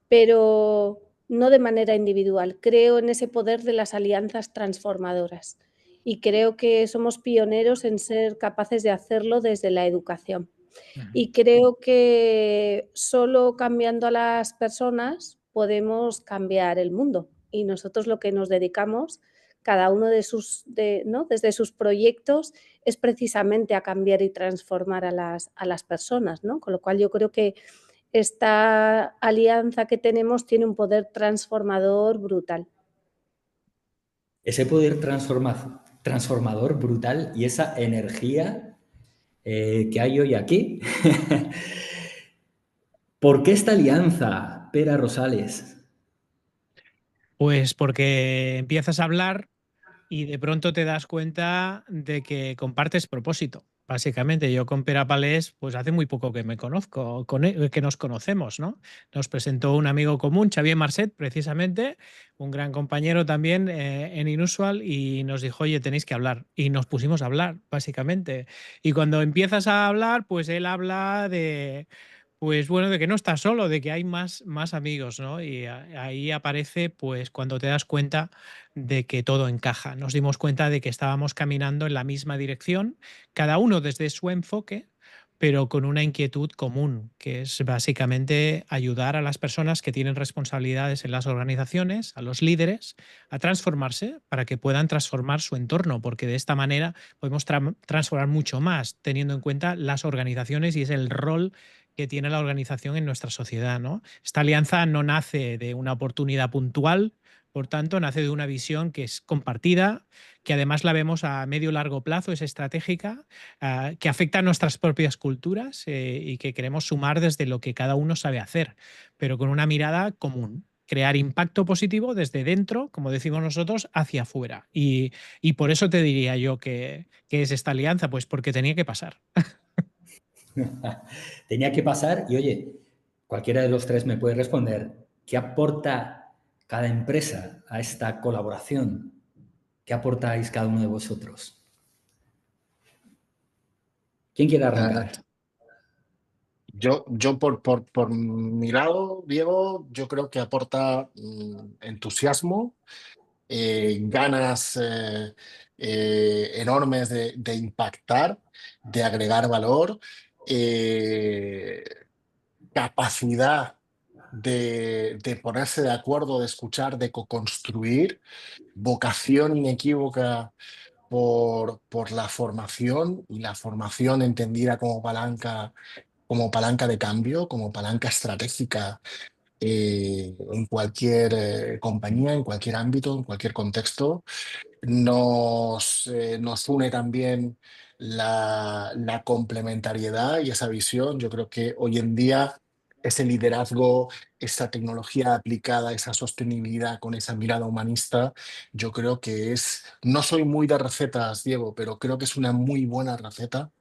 pero no de manera individual. Creo en ese poder de las alianzas transformadoras y creo que somos pioneros en ser capaces de hacerlo desde la educación. Y creo que solo cambiando a las personas podemos cambiar el mundo. Y nosotros lo que nos dedicamos, cada uno ¿no? Desde sus proyectos, es precisamente a cambiar y transformar a las personas, ¿no? Con lo cual yo creo que esta alianza que tenemos tiene un poder transformador brutal. Ese poder transformador brutal y esa energía que hay hoy aquí. ¿Por qué esta alianza, Pera Rosales? Pues porque empiezas a hablar y de pronto te das cuenta de que compartes propósito. Básicamente, yo con Pere Palés, pues hace muy poco que me conozco, que nos conocemos, ¿no? Nos presentó un amigo común, Xavier Marcet, precisamente, un gran compañero también en Inusual, y nos dijo, oye, tenéis que hablar. Y nos pusimos a hablar, básicamente. Y cuando empiezas a hablar, pues él habla de, pues bueno, de que no estás solo, de que hay más amigos, ¿no? Y ahí aparece, pues cuando te das cuenta de que todo encaja. Nos dimos cuenta de que estábamos caminando en la misma dirección, cada uno desde su enfoque, pero con una inquietud común, que es básicamente ayudar a las personas que tienen responsabilidades en las organizaciones, a los líderes, a transformarse para que puedan transformar su entorno, porque de esta manera podemos transformar mucho más, teniendo en cuenta las organizaciones y es el rol que tiene la organización en nuestra sociedad, ¿no? Esta alianza no nace de una oportunidad puntual, por tanto, nace de una visión que es compartida, que además la vemos a medio largo plazo, es estratégica, que afecta a nuestras propias culturas y que queremos sumar desde lo que cada uno sabe hacer, pero con una mirada común. Crear impacto positivo desde dentro, como decimos nosotros, hacia afuera. Y por eso te diría yo que es esta alianza, pues porque tenía que pasar. Tenía que pasar y, oye, cualquiera de los tres me puede responder, ¿qué aporta cada empresa a esta colaboración? ¿Qué aportáis cada uno de vosotros? ¿Quién quiere arrancar? Yo por mi lado, Diego, yo creo que aporta entusiasmo, ganas enormes de impactar, de agregar valor, eh, capacidad de ponerse de acuerdo, de escuchar, de co-construir, vocación inequívoca por la formación y la formación entendida como palanca de cambio, como palanca estratégica en cualquier compañía, en cualquier ámbito, en cualquier contexto. Nos une también la complementariedad y esa visión. Yo creo que hoy en día ese liderazgo, esa tecnología aplicada, esa sostenibilidad con esa mirada humanista, yo creo que no soy muy de recetas, Diego, pero creo que es una muy buena receta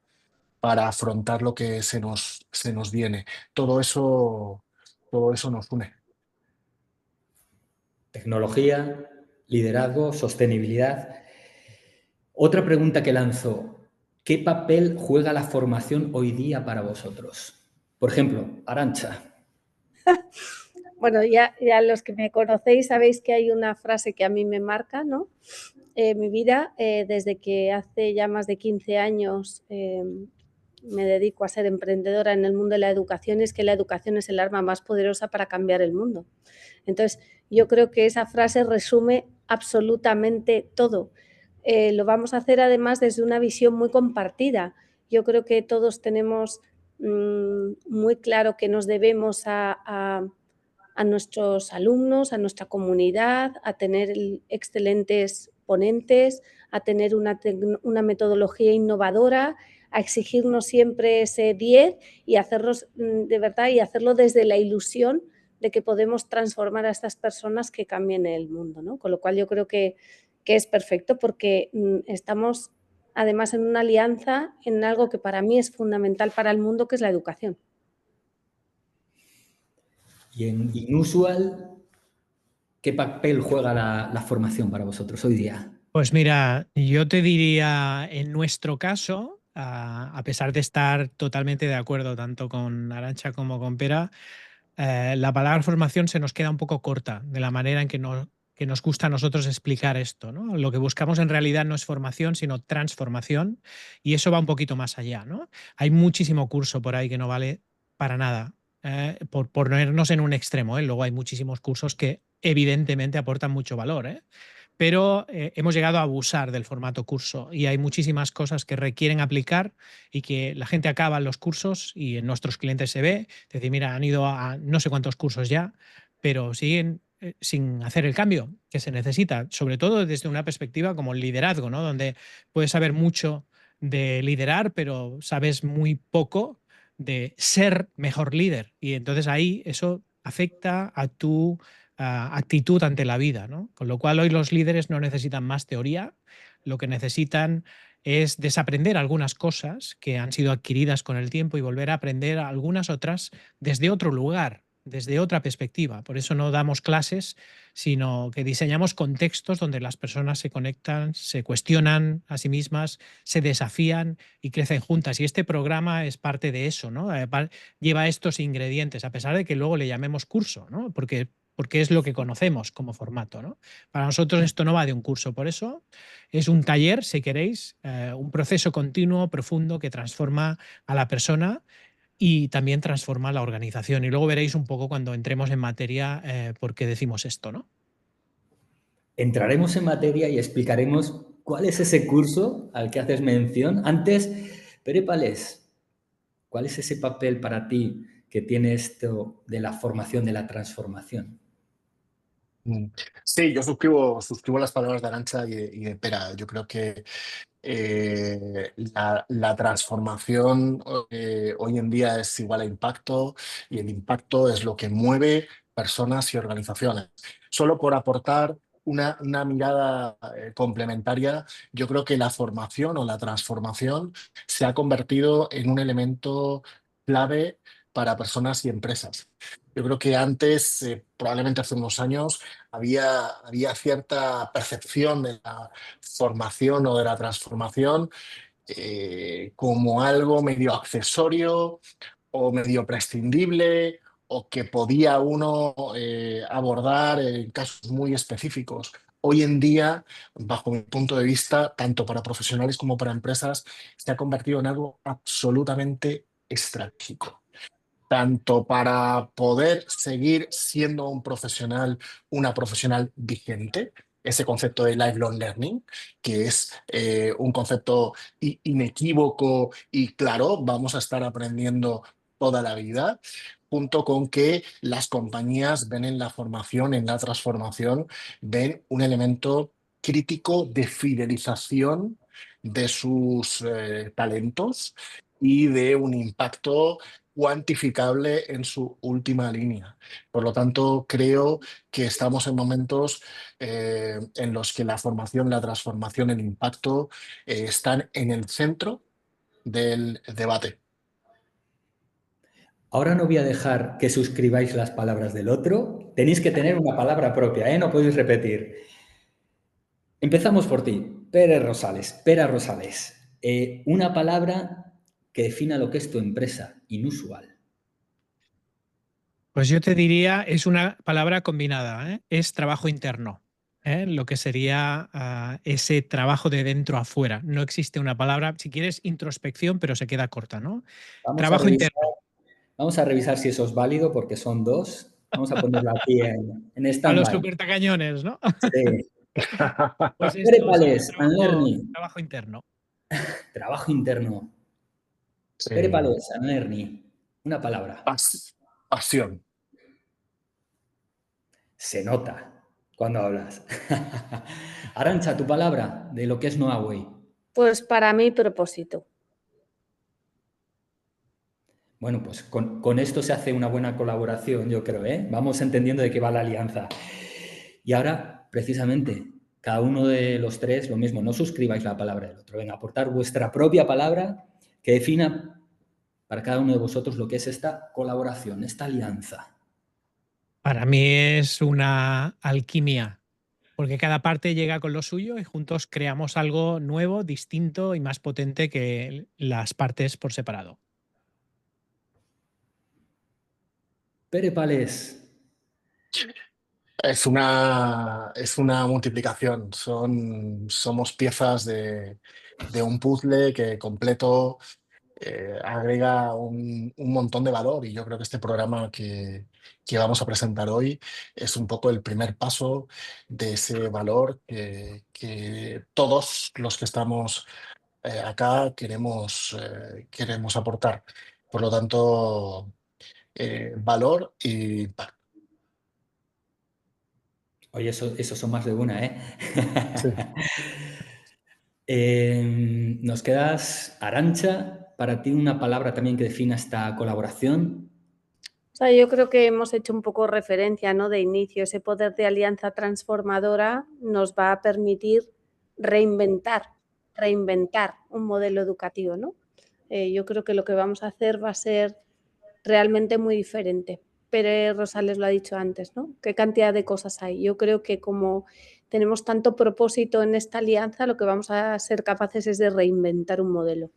para afrontar lo que se nos viene. Todo eso nos une. Tecnología, liderazgo, sostenibilidad. Otra pregunta que lanzo. ¿Qué papel juega la formación hoy día para vosotros? Por ejemplo, Arantxa. Bueno, ya los que me conocéis sabéis que hay una frase que a mí me marca, ¿no? Mi vida, desde que hace ya más de 15 años me dedico a ser emprendedora en el mundo de la educación, es que la educación es el arma más poderosa para cambiar el mundo. Entonces, yo creo que esa frase resume absolutamente todo. Lo vamos a hacer además desde una visión muy compartida. Yo creo que todos tenemos muy claro que nos debemos a nuestros alumnos, a nuestra comunidad, a tener excelentes ponentes, a tener una metodología innovadora, a exigirnos siempre ese 10 y hacerlos de verdad y hacerlo desde la ilusión de que podemos transformar a estas personas que cambien el mundo, ¿no? Con lo cual yo creo que es perfecto porque estamos además en una alianza en algo que para mí es fundamental para el mundo, que es la educación. Y en Inusual, ¿qué papel juega la formación para vosotros hoy día? Pues mira, yo te diría, en nuestro caso, a pesar de estar totalmente de acuerdo tanto con Arantxa como con Pera, la palabra formación se nos queda un poco corta de la manera en que nos gusta a nosotros explicar esto, ¿no? Lo que buscamos en realidad no es formación, sino transformación, y eso va un poquito más allá, ¿no? Hay muchísimo curso por ahí que no vale para nada, por ponernos en un extremo, ¿eh? Luego hay muchísimos cursos que evidentemente aportan mucho valor, ¿eh? Pero hemos llegado a abusar del formato curso y hay muchísimas cosas que requieren aplicar y que la gente acaba en los cursos y en nuestros clientes se ve. Es decir, mira, han ido a no sé cuántos cursos ya, pero siguen sin hacer el cambio que se necesita, sobre todo desde una perspectiva como el liderazgo, ¿no? Donde puedes saber mucho de liderar, pero sabes muy poco de ser mejor líder. Y entonces ahí eso afecta a tu actitud ante la vida, ¿no? Con lo cual hoy los líderes no necesitan más teoría, lo que necesitan es desaprender algunas cosas que han sido adquiridas con el tiempo y volver a aprender algunas otras desde otro lugar, desde otra perspectiva. Por eso no damos clases, sino que diseñamos contextos donde las personas se conectan, se cuestionan a sí mismas, se desafían y crecen juntas. Y este programa es parte de eso, ¿no? Lleva estos ingredientes, a pesar de que luego le llamemos curso, ¿no? Porque es lo que conocemos como formato, ¿no? Para nosotros esto no va de un curso, por eso es un taller, si queréis, un proceso continuo, profundo, que transforma a la persona y también transforma la organización. Y luego veréis un poco cuando entremos en materia por qué decimos esto, ¿no? Entraremos en materia y explicaremos cuál es ese curso al que haces mención. Antes, Pere Palés, ¿cuál es ese papel para ti que tiene esto de la formación, de la transformación? Sí, yo suscribo las palabras de Arantxa y de Pera. Yo creo que la transformación hoy en día es igual a impacto y el impacto es lo que mueve personas y organizaciones. Solo por aportar una mirada complementaria, yo creo que la formación o la transformación se ha convertido en un elemento clave para personas y empresas. Yo creo que antes, probablemente hace unos años, había cierta percepción de la formación o de la transformación como algo medio accesorio o medio prescindible o que podía uno abordar en casos muy específicos. Hoy en día, bajo mi punto de vista, tanto para profesionales como para empresas, se ha convertido en algo absolutamente estratégico, tanto para poder seguir siendo un profesional, una profesional vigente, ese concepto de lifelong learning, que es un concepto inequívoco y claro, vamos a estar aprendiendo toda la vida, junto con que las compañías ven en la formación, en la transformación, ven un elemento crítico de fidelización de sus talentos y de un impacto cuantificable en su última línea. Por lo tanto, creo que estamos en momentos en los que la formación, la transformación, el impacto están en el centro del debate. Ahora no voy a dejar que suscribáis las palabras del otro. Tenéis que tener una palabra propia, ¿eh? No podéis repetir. Empezamos por ti, Pere Rosales. Una palabra que defina lo que es tu empresa, inusual. Pues yo te diría, es una palabra combinada, ¿eh? Es trabajo interno, ¿eh? Lo que sería ese trabajo de dentro a fuera. No existe una palabra, si quieres, introspección, pero se queda corta, ¿no? Trabajo interno. Vamos a revisar si eso es válido, porque son dos. Vamos a ponerlo aquí en A los stand-by. supertacañones, ¿no? Sí. Pues Pere esto, Pales, and Learning. trabajo interno. Trabajo interno. Pere Pales, and Learning. Una palabra. Pasión. Se nota cuando hablas. Arantxa, tu palabra de lo que es Noaway. Pues para mí, propósito. Bueno, pues con esto se hace una buena colaboración, yo creo, ¿eh? Vamos entendiendo de qué va la alianza. Y ahora, precisamente, cada uno de los tres, lo mismo, no suscribáis la palabra del otro. Venga, aportar vuestra propia palabra que defina para cada uno de vosotros lo que es esta colaboración, esta alianza. Para mí es una alquimia, porque cada parte llega con lo suyo y juntos creamos algo nuevo, distinto y más potente que las partes por separado. Pere Pales. Es una multiplicación. Somos piezas de un puzzle que completo agrega un montón de valor y yo creo que este programa que vamos a presentar hoy es un poco el primer paso de ese valor que todos los que estamos acá queremos aportar. Por lo tanto, valor y impacto. Oye, eso son más de una, ¿eh? Sí. Nos quedas, Arantxa, para ti una palabra también que defina esta colaboración. O sea, yo creo que hemos hecho un poco referencia, ¿no? De inicio, ese poder de alianza transformadora nos va a permitir reinventar un modelo educativo, ¿no? Yo creo que lo que vamos a hacer va a ser realmente muy diferente. Pere Rosales lo ha dicho antes, ¿no? ¿Qué cantidad de cosas hay? Yo creo que como tenemos tanto propósito en esta alianza, lo que vamos a ser capaces es de reinventar un modelo.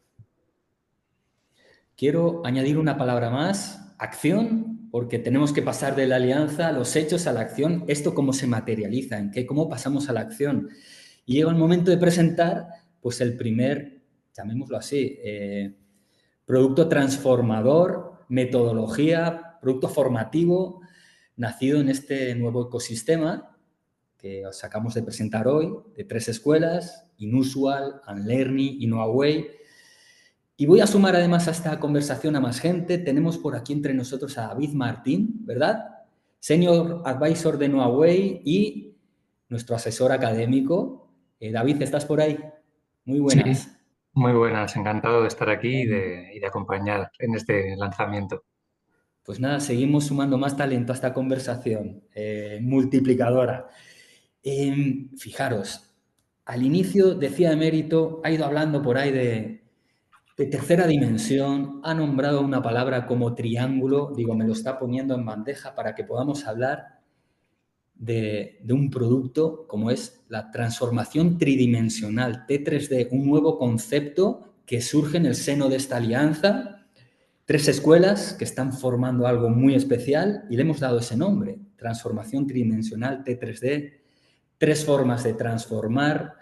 Quiero añadir una palabra más, acción, porque tenemos que pasar de la alianza a los hechos, a la acción. ¿Esto cómo se materializa? ¿Cómo pasamos a la acción? Y llega el momento de presentar, pues el primer, llamémoslo así, producto transformador, metodología, producto formativo, nacido en este nuevo ecosistema que os acabamos de presentar hoy, de 3 escuelas, Inusual, Unlearning y Noaway. Y voy a sumar además a esta conversación a más gente. Tenemos por aquí entre nosotros a David Martín, ¿verdad? Senior Advisor de Noaway y nuestro asesor académico. David, ¿estás por ahí? Muy buenas. Sí, muy buenas. Encantado de estar aquí y de acompañar en este lanzamiento. Pues nada, seguimos sumando más talento a esta conversación multiplicadora. Fijaros, al inicio decía Emérito, ha ido hablando por ahí de de tercera dimensión, ha nombrado una palabra como triángulo, digo, me lo está poniendo en bandeja para que podamos hablar de un producto como es la transformación tridimensional T3D, un nuevo concepto que surge en el seno de esta alianza. 3 escuelas que están formando algo muy especial y le hemos dado ese nombre, transformación tridimensional T3D, 3 formas de transformar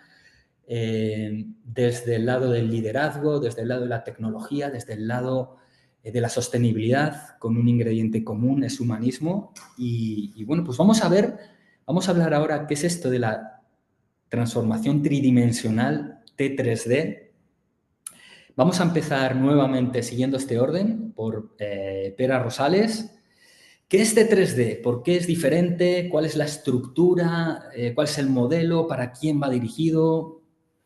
desde el lado del liderazgo, desde el lado de la tecnología, desde el lado de la sostenibilidad, con un ingrediente común, es humanismo. Y bueno, pues vamos a hablar ahora qué es esto de la transformación tridimensional T3D. Vamos a empezar nuevamente siguiendo este orden por Pera Rosales. ¿Qué es T3D? ¿Por qué es diferente? ¿Cuál es la estructura? ¿Cuál es el modelo? ¿Para quién va dirigido?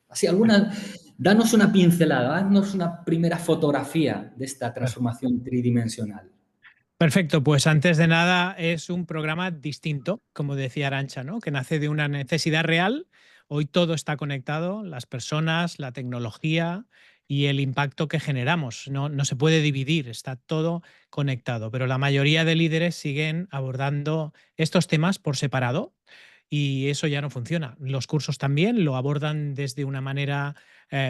Así, danos una pincelada, danos una primera fotografía de esta transformación tridimensional. Perfecto, pues antes de nada es un programa distinto, como decía Arantxa, ¿no? Que nace de una necesidad real. Hoy todo está conectado, las personas, la tecnología y el impacto que generamos. No se puede dividir, está todo conectado, pero la mayoría de líderes siguen abordando estos temas por separado y eso ya no funciona. Los cursos también lo abordan desde una manera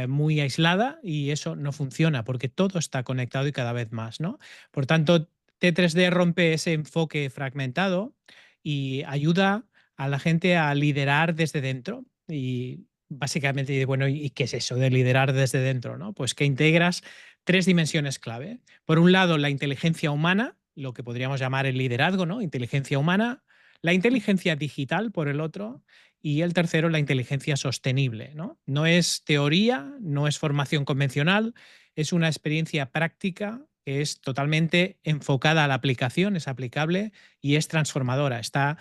muy aislada y eso no funciona porque todo está conectado y cada vez más, ¿no? Por tanto, T3D rompe ese enfoque fragmentado y ayuda a la gente a liderar desde dentro. Y básicamente, bueno, ¿y qué es eso de liderar desde dentro? ¿No? Pues que integras 3 dimensiones clave. Por un lado, la inteligencia humana, lo que podríamos llamar el liderazgo, ¿no? Inteligencia humana, la inteligencia digital, por el otro, y el tercero, la inteligencia sostenible, ¿no? No es teoría, no es formación convencional, es una experiencia práctica que es totalmente enfocada a la aplicación, es aplicable y es transformadora. Está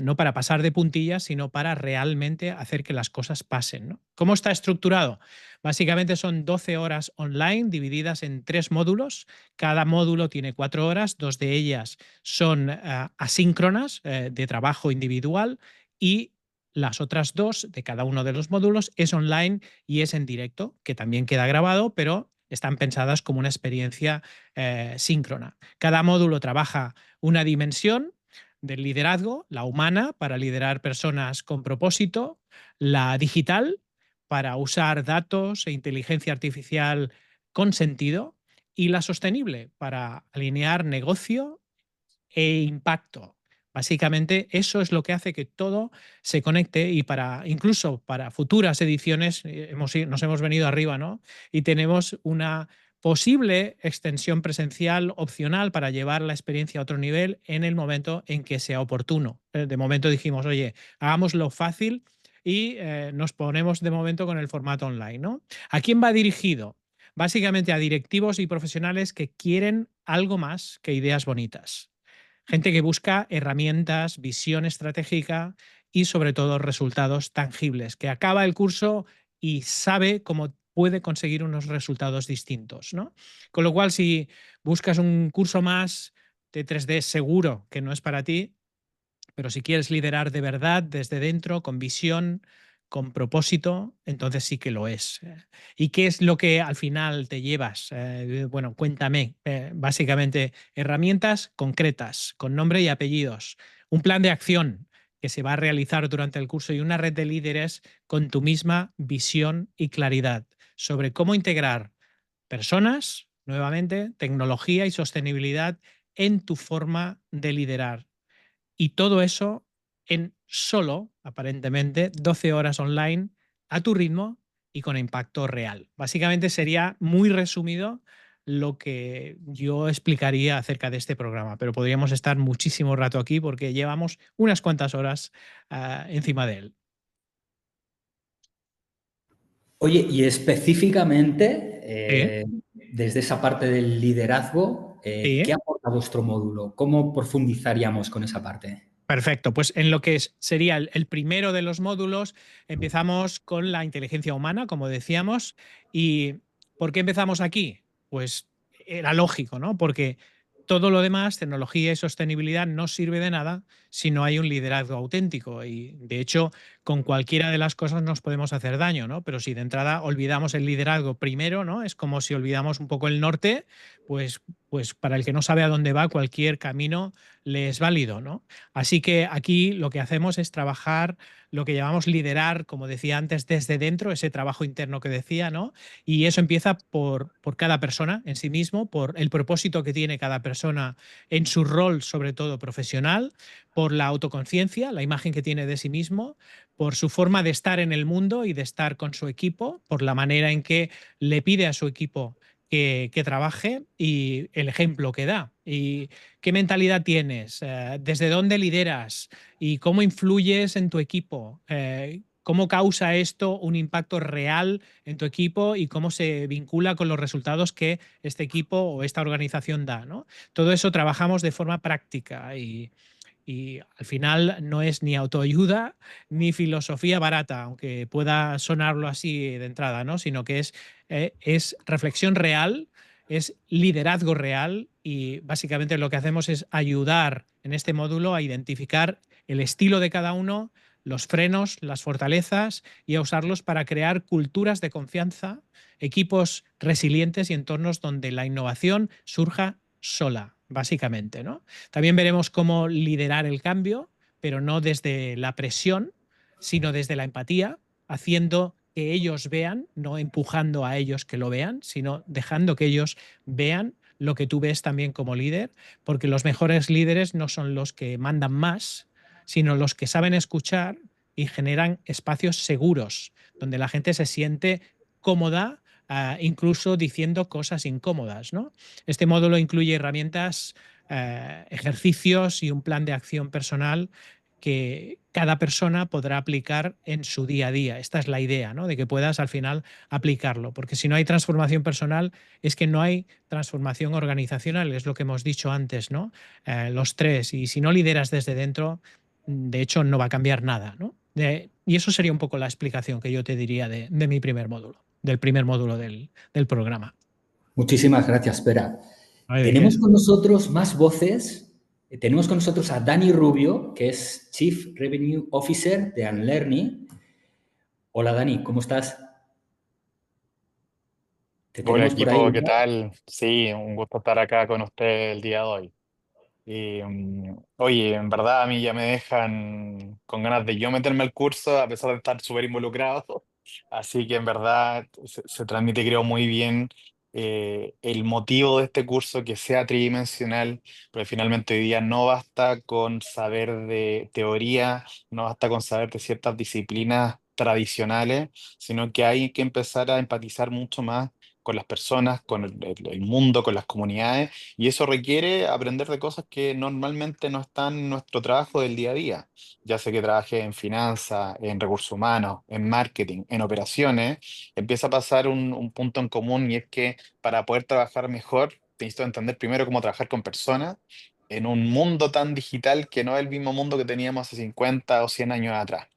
no para pasar de puntillas, sino para realmente hacer que las cosas pasen, ¿no? ¿Cómo está estructurado? Básicamente son 12 horas online divididas en 3 módulos. Cada módulo tiene 4 horas, 2 de ellas son asíncronas, de trabajo individual, y las otras 2 de cada uno de los módulos es online y es en directo, que también queda grabado, pero están pensadas como una experiencia síncrona. Cada módulo trabaja una dimensión del liderazgo, la humana, para liderar personas con propósito, la digital, para usar datos e inteligencia artificial con sentido, y la sostenible, para alinear negocio e impacto. Básicamente eso es lo que hace que todo se conecte y incluso para futuras ediciones nos hemos venido arriba, ¿no? Y tenemos una posible extensión presencial opcional para llevar la experiencia a otro nivel en el momento en que sea oportuno. De momento dijimos, oye, hagámoslo fácil y nos ponemos de momento con el formato online, ¿no? ¿A quién va dirigido? Básicamente a directivos y profesionales que quieren algo más que ideas bonitas. Gente que busca herramientas, visión estratégica y sobre todo resultados tangibles, que acaba el curso y sabe cómo puede conseguir unos resultados distintos, ¿no? Con lo cual, si buscas un curso más de 3D, seguro que no es para ti, pero si quieres liderar de verdad desde dentro, con visión, con propósito, entonces sí que lo es. ¿Y qué es lo que al final te llevas? Bueno, cuéntame. Básicamente, herramientas concretas, con nombre y apellidos, un plan de acción que se va a realizar durante el curso y una red de líderes con tu misma visión y claridad sobre cómo integrar personas, nuevamente, tecnología y sostenibilidad en tu forma de liderar. Y todo eso en solo, aparentemente, 12 horas online a tu ritmo y con impacto real. Básicamente sería muy resumido lo que yo explicaría acerca de este programa, pero podríamos estar muchísimo rato aquí porque llevamos unas cuantas horas encima de él. Oye, y específicamente, desde esa parte del liderazgo, ¿qué aporta vuestro módulo? ¿Cómo profundizaríamos con esa parte? Perfecto, pues en lo que sería el primero de los módulos empezamos con la inteligencia humana, como decíamos. ¿Y por qué empezamos aquí? Pues era lógico, ¿no? Porque todo lo demás, tecnología y sostenibilidad, no sirve de nada si no hay un liderazgo auténtico. Y de hecho, con cualquiera de las cosas nos podemos hacer daño, ¿no? Pero si de entrada olvidamos el liderazgo primero, ¿no? Es como si olvidamos un poco el norte, pues para el que no sabe a dónde va, cualquier camino le es válido, ¿no? Así que aquí lo que hacemos es trabajar lo que llamamos liderar, como decía antes, desde dentro, ese trabajo interno que decía, ¿no? Y eso empieza por cada persona en sí mismo, por el propósito que tiene cada persona en su rol, sobre todo profesional, por la autoconciencia, la imagen que tiene de sí mismo, por su forma de estar en el mundo y de estar con su equipo, por la manera en que le pide a su equipo que trabaje y el ejemplo que da. Y qué mentalidad tienes, desde dónde lideras y cómo influyes en tu equipo. ¿Cómo causa esto un impacto real en tu equipo y cómo se vincula con los resultados que este equipo o esta organización da, ¿no? Todo eso trabajamos de forma práctica y al final no es ni autoayuda ni filosofía barata, aunque pueda sonarlo así de entrada, ¿no? Sino que es reflexión real, es liderazgo real y básicamente lo que hacemos es ayudar en este módulo a identificar el estilo de cada uno, los frenos, las fortalezas y a usarlos para crear culturas de confianza, equipos resilientes y entornos donde la innovación surja sola, básicamente, ¿no? También veremos cómo liderar el cambio, pero no desde la presión, sino desde la empatía, haciendo que ellos vean, no empujando a ellos que lo vean, sino dejando que ellos vean lo que tú ves también como líder, porque los mejores líderes no son los que mandan más, sino los que saben escuchar y generan espacios seguros, donde la gente se siente cómoda, incluso diciendo cosas incómodas, ¿no? Este módulo incluye herramientas, ejercicios y un plan de acción personal que cada persona podrá aplicar en su día a día. Esta es la idea, ¿no? De que puedas al final aplicarlo, porque si no hay transformación personal es que no hay transformación organizacional, es lo que hemos dicho antes, ¿no? Los tres, y si no lideras desde dentro, de hecho no va a cambiar nada, ¿no? Y eso sería un poco la explicación que yo te diría de mi primer módulo, del primer módulo del programa. Muchísimas gracias, Pera. Ay, ¿de Tenemos qué? con nosotros más voces. Tenemos con nosotros a Dani Rubio, que es Chief Revenue Officer de Unlearning. Hola, Dani, ¿cómo estás? ¿Te Hola tenemos por ahí? equipo, ¿qué tal? Sí, un gusto estar acá con usted el día de hoy. Y, oye, en verdad a mí ya me dejan con ganas de yo meterme al curso a pesar de estar súper involucrado. Así que en verdad se transmite creo muy bien el motivo de este curso que sea tridimensional, porque finalmente hoy día no basta con saber de teoría, no basta con saber de ciertas disciplinas tradicionales, sino que hay que empezar a empatizar mucho más con las personas, con el mundo, con las comunidades y eso requiere aprender de cosas que normalmente no están en nuestro trabajo del día a día. Ya sea que trabaje en finanzas, en recursos humanos, en marketing, en operaciones, empieza a pasar un punto en común y es que para poder trabajar mejor, necesito entender primero cómo trabajar con personas en un mundo tan digital que no es el mismo mundo que teníamos hace 50 o 100 años atrás.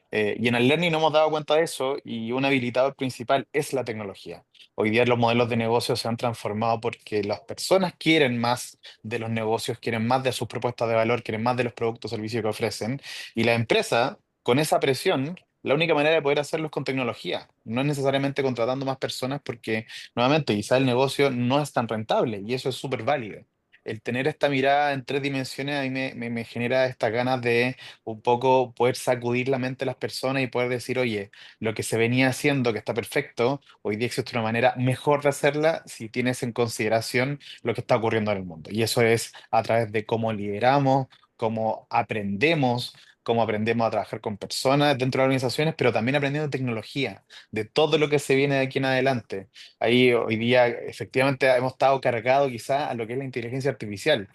Y en el learning no hemos dado cuenta de eso y un habilitador principal es la tecnología. Hoy día los modelos de negocio se han transformado porque las personas quieren más de los negocios, quieren más de sus propuestas de valor, quieren más de los productos o servicios que ofrecen. Y la empresa, con esa presión, la única manera de poder hacerlo es con tecnología. No es necesariamente contratando más personas porque, nuevamente, quizá el negocio no es tan rentable y eso es súper válido. El tener esta mirada en tres dimensiones a mí me genera estas ganas de un poco poder sacudir la mente de las personas y poder decir, oye, lo que se venía haciendo, que está perfecto, hoy día existe una manera mejor de hacerla si tienes en consideración lo que está ocurriendo en el mundo. Y eso es a través de cómo lideramos, cómo aprendemos a trabajar con personas dentro de las organizaciones, pero también aprendiendo tecnología, de todo lo que se viene de aquí en adelante. Ahí hoy día efectivamente hemos estado cargados quizá a lo que es la inteligencia artificial,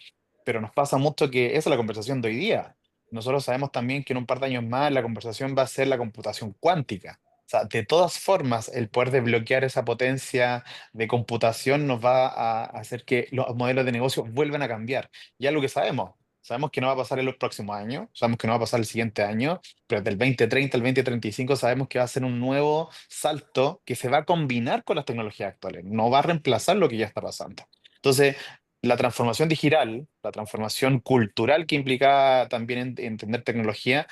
pero nos pasa mucho que esa es la conversación de hoy día. Nosotros sabemos también que en un par de años más la conversación va a ser la computación cuántica. O sea, de todas formas, el poder desbloquear esa potencia de computación nos va a hacer que los modelos de negocio vuelvan a cambiar. Ya lo que sabemos. Sabemos que no va a pasar en los próximos años, sabemos que no va a pasar el siguiente año, pero desde el 2030 al 2035 sabemos que va a ser un nuevo salto que se va a combinar con las tecnologías actuales, no va a reemplazar lo que ya está pasando. Entonces, la transformación digital, la transformación cultural que implica también entender tecnología,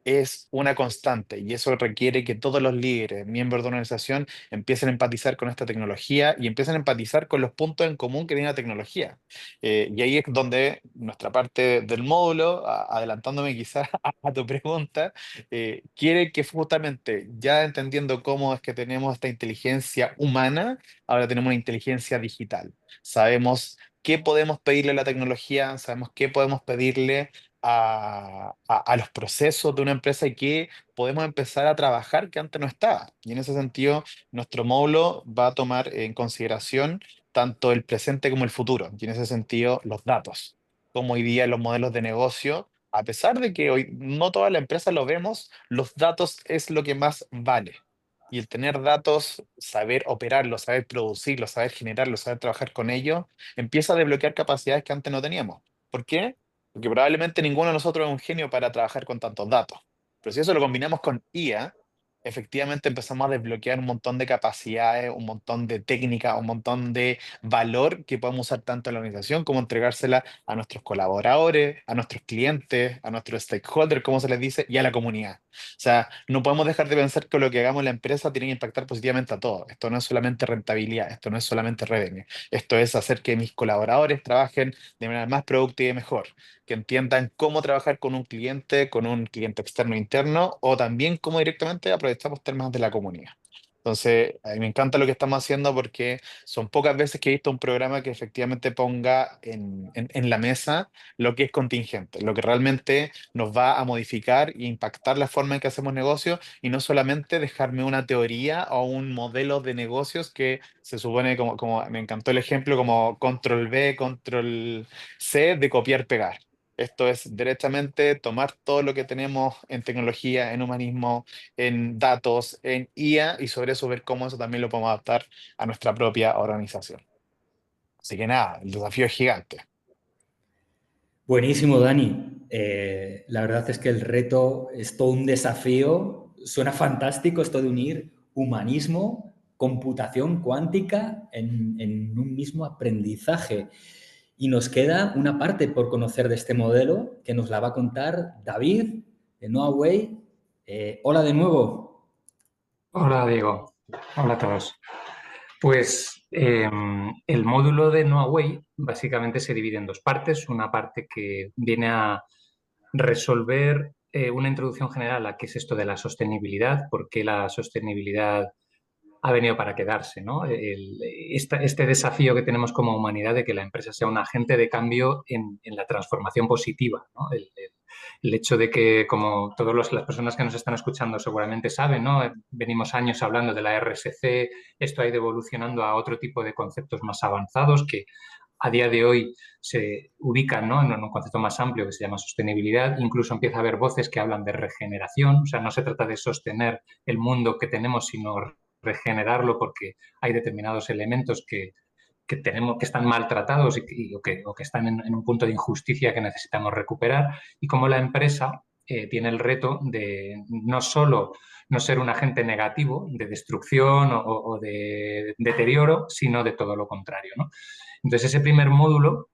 es una constante y eso requiere que todos los líderes, miembros de una organización, empiecen a empatizar con esta tecnología y empiecen a empatizar con los puntos en común que tiene la tecnología. Y ahí es donde nuestra parte del módulo, adelantándome quizás a tu pregunta, quiere que justamente ya entendiendo cómo es que tenemos esta inteligencia humana, ahora tenemos una inteligencia digital. Sabemos qué podemos pedirle a la tecnología, sabemos qué podemos pedirle a los procesos de una empresa y que podemos empezar a trabajar que antes no estaba. Y en ese sentido, nuestro módulo va a tomar en consideración tanto el presente como el futuro. Y en ese sentido, los datos. Como hoy día los modelos de negocio, a pesar de que hoy no todas las empresas lo vemos, los datos es lo que más vale. Y el tener datos, saber operarlos, saber producirlos, saber generarlos, saber trabajar con ellos, empieza a desbloquear capacidades que antes no teníamos. ¿Por qué? Porque probablemente ninguno de nosotros es un genio para trabajar con tantos datos. Pero si eso lo combinamos con IA, efectivamente empezamos a desbloquear un montón de capacidades, un montón de técnicas, un montón de valor que podemos usar tanto en la organización como entregársela a nuestros colaboradores, a nuestros clientes, a nuestros stakeholders, como se les dice, y a la comunidad. O sea, no podemos dejar de pensar que lo que hagamos en la empresa tiene que impactar positivamente a todos. Esto no es solamente rentabilidad, esto no es solamente revenue. Esto es hacer que mis colaboradores trabajen de manera más productiva y mejor, que entiendan cómo trabajar con un cliente externo e interno, o también cómo directamente aprovechamos temas de la comunidad. Entonces, a mí me encanta lo que estamos haciendo porque son pocas veces que he visto un programa que efectivamente ponga en la mesa lo que es contingente, lo que realmente nos va a modificar e impactar la forma en que hacemos negocios y no solamente dejarme una teoría o un modelo de negocios que se supone, como me encantó el ejemplo, como control V, control C de copiar-pegar. Esto es directamente tomar todo lo que tenemos en tecnología, en humanismo, en datos, en IA y sobre eso ver cómo eso también lo podemos adaptar a nuestra propia organización. Así que nada, el desafío es gigante. Buenísimo, Dani. La verdad es que el reto es todo un desafío. Suena fantástico esto de unir humanismo, computación cuántica en un mismo aprendizaje. Y nos queda una parte por conocer de este modelo que nos la va a contar David de Noaway. Hola de nuevo. Hola, Diego. Hola a todos. Pues el módulo de Noaway básicamente se divide en dos partes. Una parte que viene a resolver una introducción general a qué es esto de la sostenibilidad, por qué la sostenibilidad ha venido para quedarse, ¿no? Este desafío que tenemos como humanidad de que la empresa sea un agente de cambio en la transformación positiva, ¿no? El hecho de que, como todas las personas que nos están escuchando seguramente saben, ¿no? Venimos años hablando de la RSC, esto ha ido evolucionando a otro tipo de conceptos más avanzados que a día de hoy se ubican, ¿no?, en un concepto más amplio que se llama sostenibilidad. Incluso empieza a haber voces que hablan de regeneración. O sea, no se trata de sostener el mundo que tenemos, sino regenerarlo porque hay determinados elementos que tenemos, que están maltratados o que están en un punto de injusticia que necesitamos recuperar. Y como la empresa tiene el reto de no solo no ser un agente negativo de destrucción o de deterioro, sino de todo lo contrario, ¿no? Entonces, ese primer módulo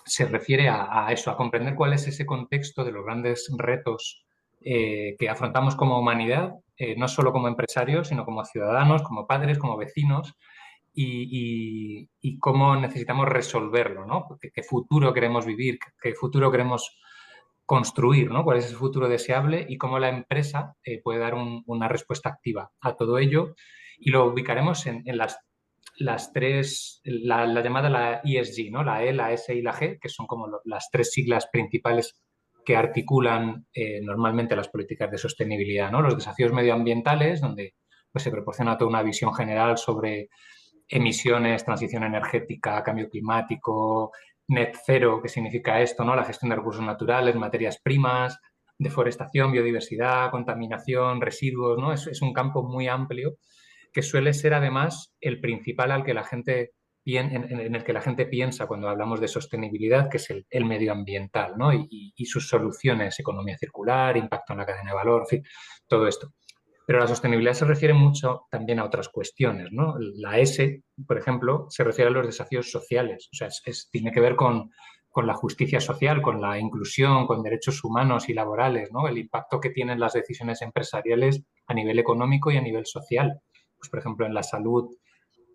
se refiere a eso, a comprender cuál es ese contexto de los grandes retos que afrontamos como humanidad, no solo como empresarios, sino como ciudadanos, como padres, como vecinos, y cómo necesitamos resolverlo, ¿no? ¿Qué futuro queremos vivir? ¿Qué futuro queremos construir? ¿No? ¿Cuál es ese futuro deseable? Y cómo la empresa puede dar una respuesta activa a todo ello. Y lo ubicaremos en las tres, la llamada la ESG, ¿no? La E, la S y la G, que son como las tres siglas principales que articulan normalmente las políticas de sostenibilidad, ¿no? Los desafíos medioambientales, donde pues, se proporciona toda una visión general sobre emisiones, transición energética, cambio climático, net cero, ¿qué significa esto?, ¿no? La gestión de recursos naturales, materias primas, deforestación, biodiversidad, contaminación, residuos, ¿no? Es un campo muy amplio que suele ser además el principal al que la gente en el que la gente piensa cuando hablamos de sostenibilidad, que es el medioambiental, ¿no? Y sus soluciones, economía circular, impacto en la cadena de valor, en fin, todo esto. Pero la sostenibilidad se refiere mucho también a otras cuestiones, ¿no? La S, por ejemplo, se refiere a los desafíos sociales, o sea, tiene que ver con la justicia social, con la inclusión, con derechos humanos y laborales, ¿no? El impacto que tienen las decisiones empresariales a nivel económico y a nivel social. Pues, por ejemplo, en la salud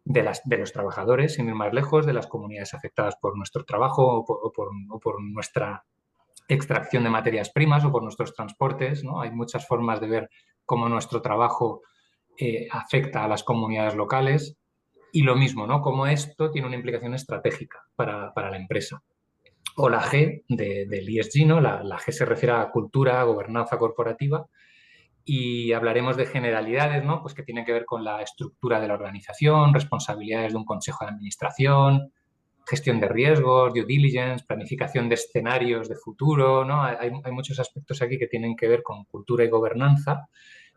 de los trabajadores, sin ir más lejos, de las comunidades afectadas por nuestro trabajo o por nuestra extracción de materias primas o por nuestros transportes, ¿no? Hay muchas formas de ver cómo nuestro trabajo afecta a las comunidades locales y lo mismo, ¿no? Cómo esto tiene una implicación estratégica para la empresa. O la G del ESG, ¿no? La G se refiere a cultura, gobernanza corporativa y hablaremos de generalidades, ¿no? Pues que tienen que ver con la estructura de la organización, responsabilidades de un consejo de administración, gestión de riesgos, due diligence, planificación de escenarios de futuro, ¿no? Hay muchos aspectos aquí que tienen que ver con cultura y gobernanza,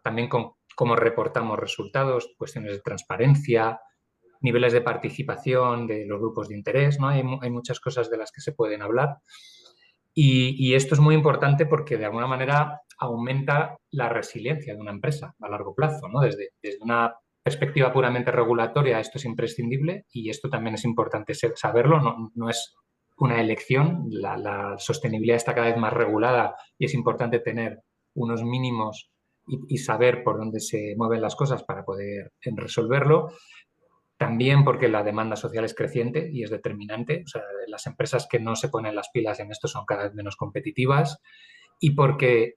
también con cómo reportamos resultados, cuestiones de transparencia, niveles de participación de los grupos de interés, ¿no? Hay muchas cosas de las que se pueden hablar. Y esto es muy importante porque de alguna manera aumenta la resiliencia de una empresa a largo plazo, ¿no? Desde una perspectiva puramente regulatoria, esto es imprescindible y esto también es importante saberlo, no es una elección, la sostenibilidad está cada vez más regulada y es importante tener unos mínimos y saber por dónde se mueven las cosas para poder resolverlo. También porque la demanda social es creciente y es determinante. O sea, las empresas que no se ponen las pilas en esto son cada vez menos competitivas y porque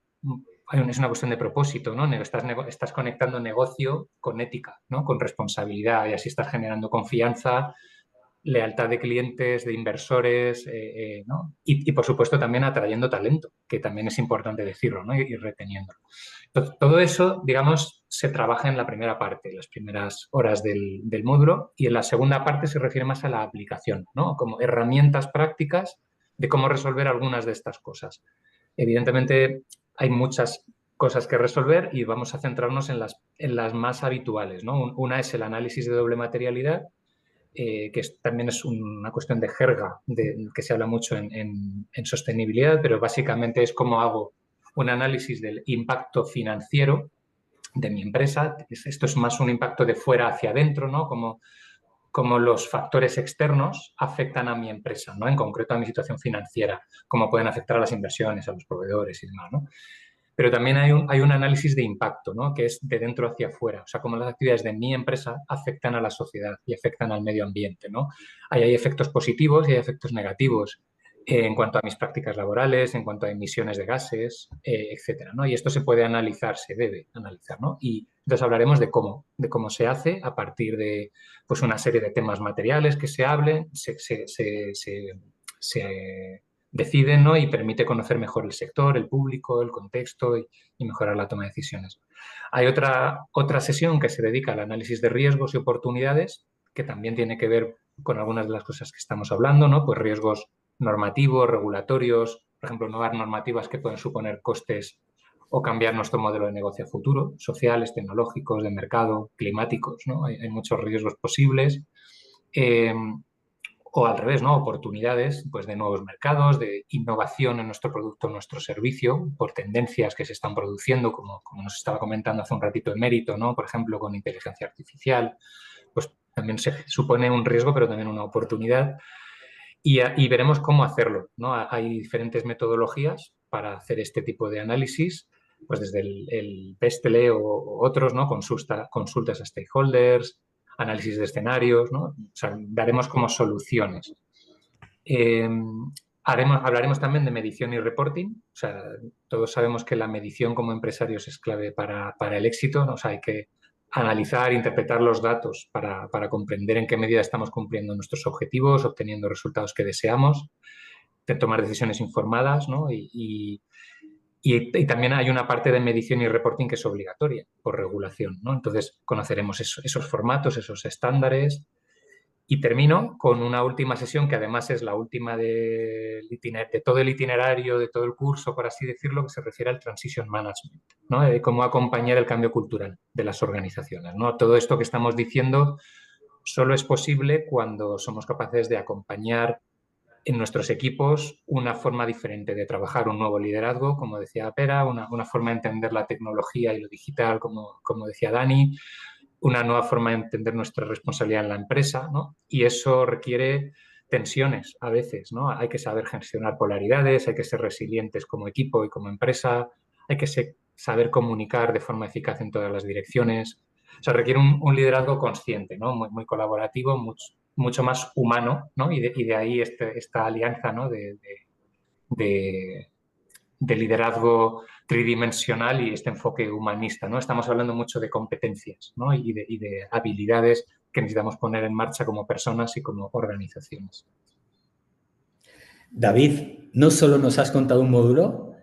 es una cuestión de propósito, ¿no? Estás conectando negocio con ética, ¿no? Con responsabilidad y así estás generando confianza, lealtad de clientes, de inversores, ¿no? Y, por supuesto, también atrayendo talento, que también es importante decirlo, ¿no? Y reteniéndolo. Todo eso, digamos, se trabaja en la primera parte, las primeras horas del módulo, y en la segunda parte se refiere más a la aplicación, ¿no? Como herramientas prácticas de cómo resolver algunas de estas cosas. Evidentemente, hay muchas cosas que resolver y vamos a centrarnos en las más habituales, ¿no? Una es el análisis de doble materialidad, que también es una cuestión de jerga, que se habla mucho en sostenibilidad, pero básicamente es cómo hago un análisis del impacto financiero de mi empresa. Esto es más un impacto de fuera hacia adentro, ¿no? Como los factores externos afectan a mi empresa, ¿no? En concreto a mi situación financiera, cómo pueden afectar a las inversiones, a los proveedores y demás, ¿no? Pero también hay un análisis de impacto, ¿no? Que es de dentro hacia afuera, o sea, cómo las actividades de mi empresa afectan a la sociedad y afectan al medio ambiente, ¿no? Hay efectos positivos y hay efectos negativos en cuanto a mis prácticas laborales, en cuanto a emisiones de gases, etcétera, ¿no? Y esto se puede analizar, se debe analizar, ¿no? Y entonces hablaremos de cómo se hace a partir de pues, una serie de temas materiales que se hablen, se deciden, ¿no? Y permite conocer mejor el sector, el público, el contexto y mejorar la toma de decisiones. Hay otra sesión que se dedica al análisis de riesgos y oportunidades, que también tiene que ver con algunas de las cosas que estamos hablando, ¿no? Pues riesgos normativos, regulatorios, por ejemplo, nuevas normativas que pueden suponer costes o cambiar nuestro modelo de negocio a futuro, sociales, tecnológicos, de mercado, climáticos, ¿no? Hay muchos riesgos posibles. O al revés, ¿no? Oportunidades pues, de nuevos mercados, de innovación en nuestro producto, en nuestro servicio, por tendencias que se están produciendo, como nos estaba comentando hace un ratito Emérito, ¿no? Por ejemplo, con inteligencia artificial, pues también se supone un riesgo, pero también una oportunidad. Y veremos cómo hacerlo, ¿no? Hay diferentes metodologías para hacer este tipo de análisis, pues desde el PESTELE o otros, ¿no? Consultas a stakeholders, análisis de escenarios, ¿no? O sea, daremos como soluciones. Hablaremos también de medición y reporting. O sea, todos sabemos que la medición como empresarios es clave para el éxito, ¿no? O sea, hay que analizar, interpretar los datos para comprender en qué medida estamos cumpliendo nuestros objetivos, obteniendo resultados que deseamos, de tomar decisiones informadas, ¿no? Y también hay una parte de medición y reporting que es obligatoria por regulación, ¿no? Entonces, conoceremos esos formatos, esos estándares. Y termino con una última sesión que además es la última de todo el itinerario, de todo el curso, por así decirlo, que se refiere al transition management, ¿no? De cómo acompañar el cambio cultural de las organizaciones, ¿no? Todo esto que estamos diciendo solo es posible cuando somos capaces de acompañar en nuestros equipos una forma diferente de trabajar, un nuevo liderazgo, como decía Pera, una forma de entender la tecnología y lo digital, como decía Dani, una nueva forma de entender nuestra responsabilidad en la empresa, ¿no? Y eso requiere tensiones a veces, ¿no? Hay que saber gestionar polaridades, hay que ser resilientes como equipo y como empresa, hay que saber comunicar de forma eficaz en todas las direcciones. O sea, requiere un liderazgo consciente, ¿no? Muy, muy colaborativo, mucho más humano, ¿no? Y de ahí esta alianza, ¿no? De liderazgo tridimensional y este enfoque humanista, ¿no? Estamos hablando mucho de competencias, ¿no? y de habilidades que necesitamos poner en marcha como personas y como organizaciones. David, no solo nos has contado un módulo,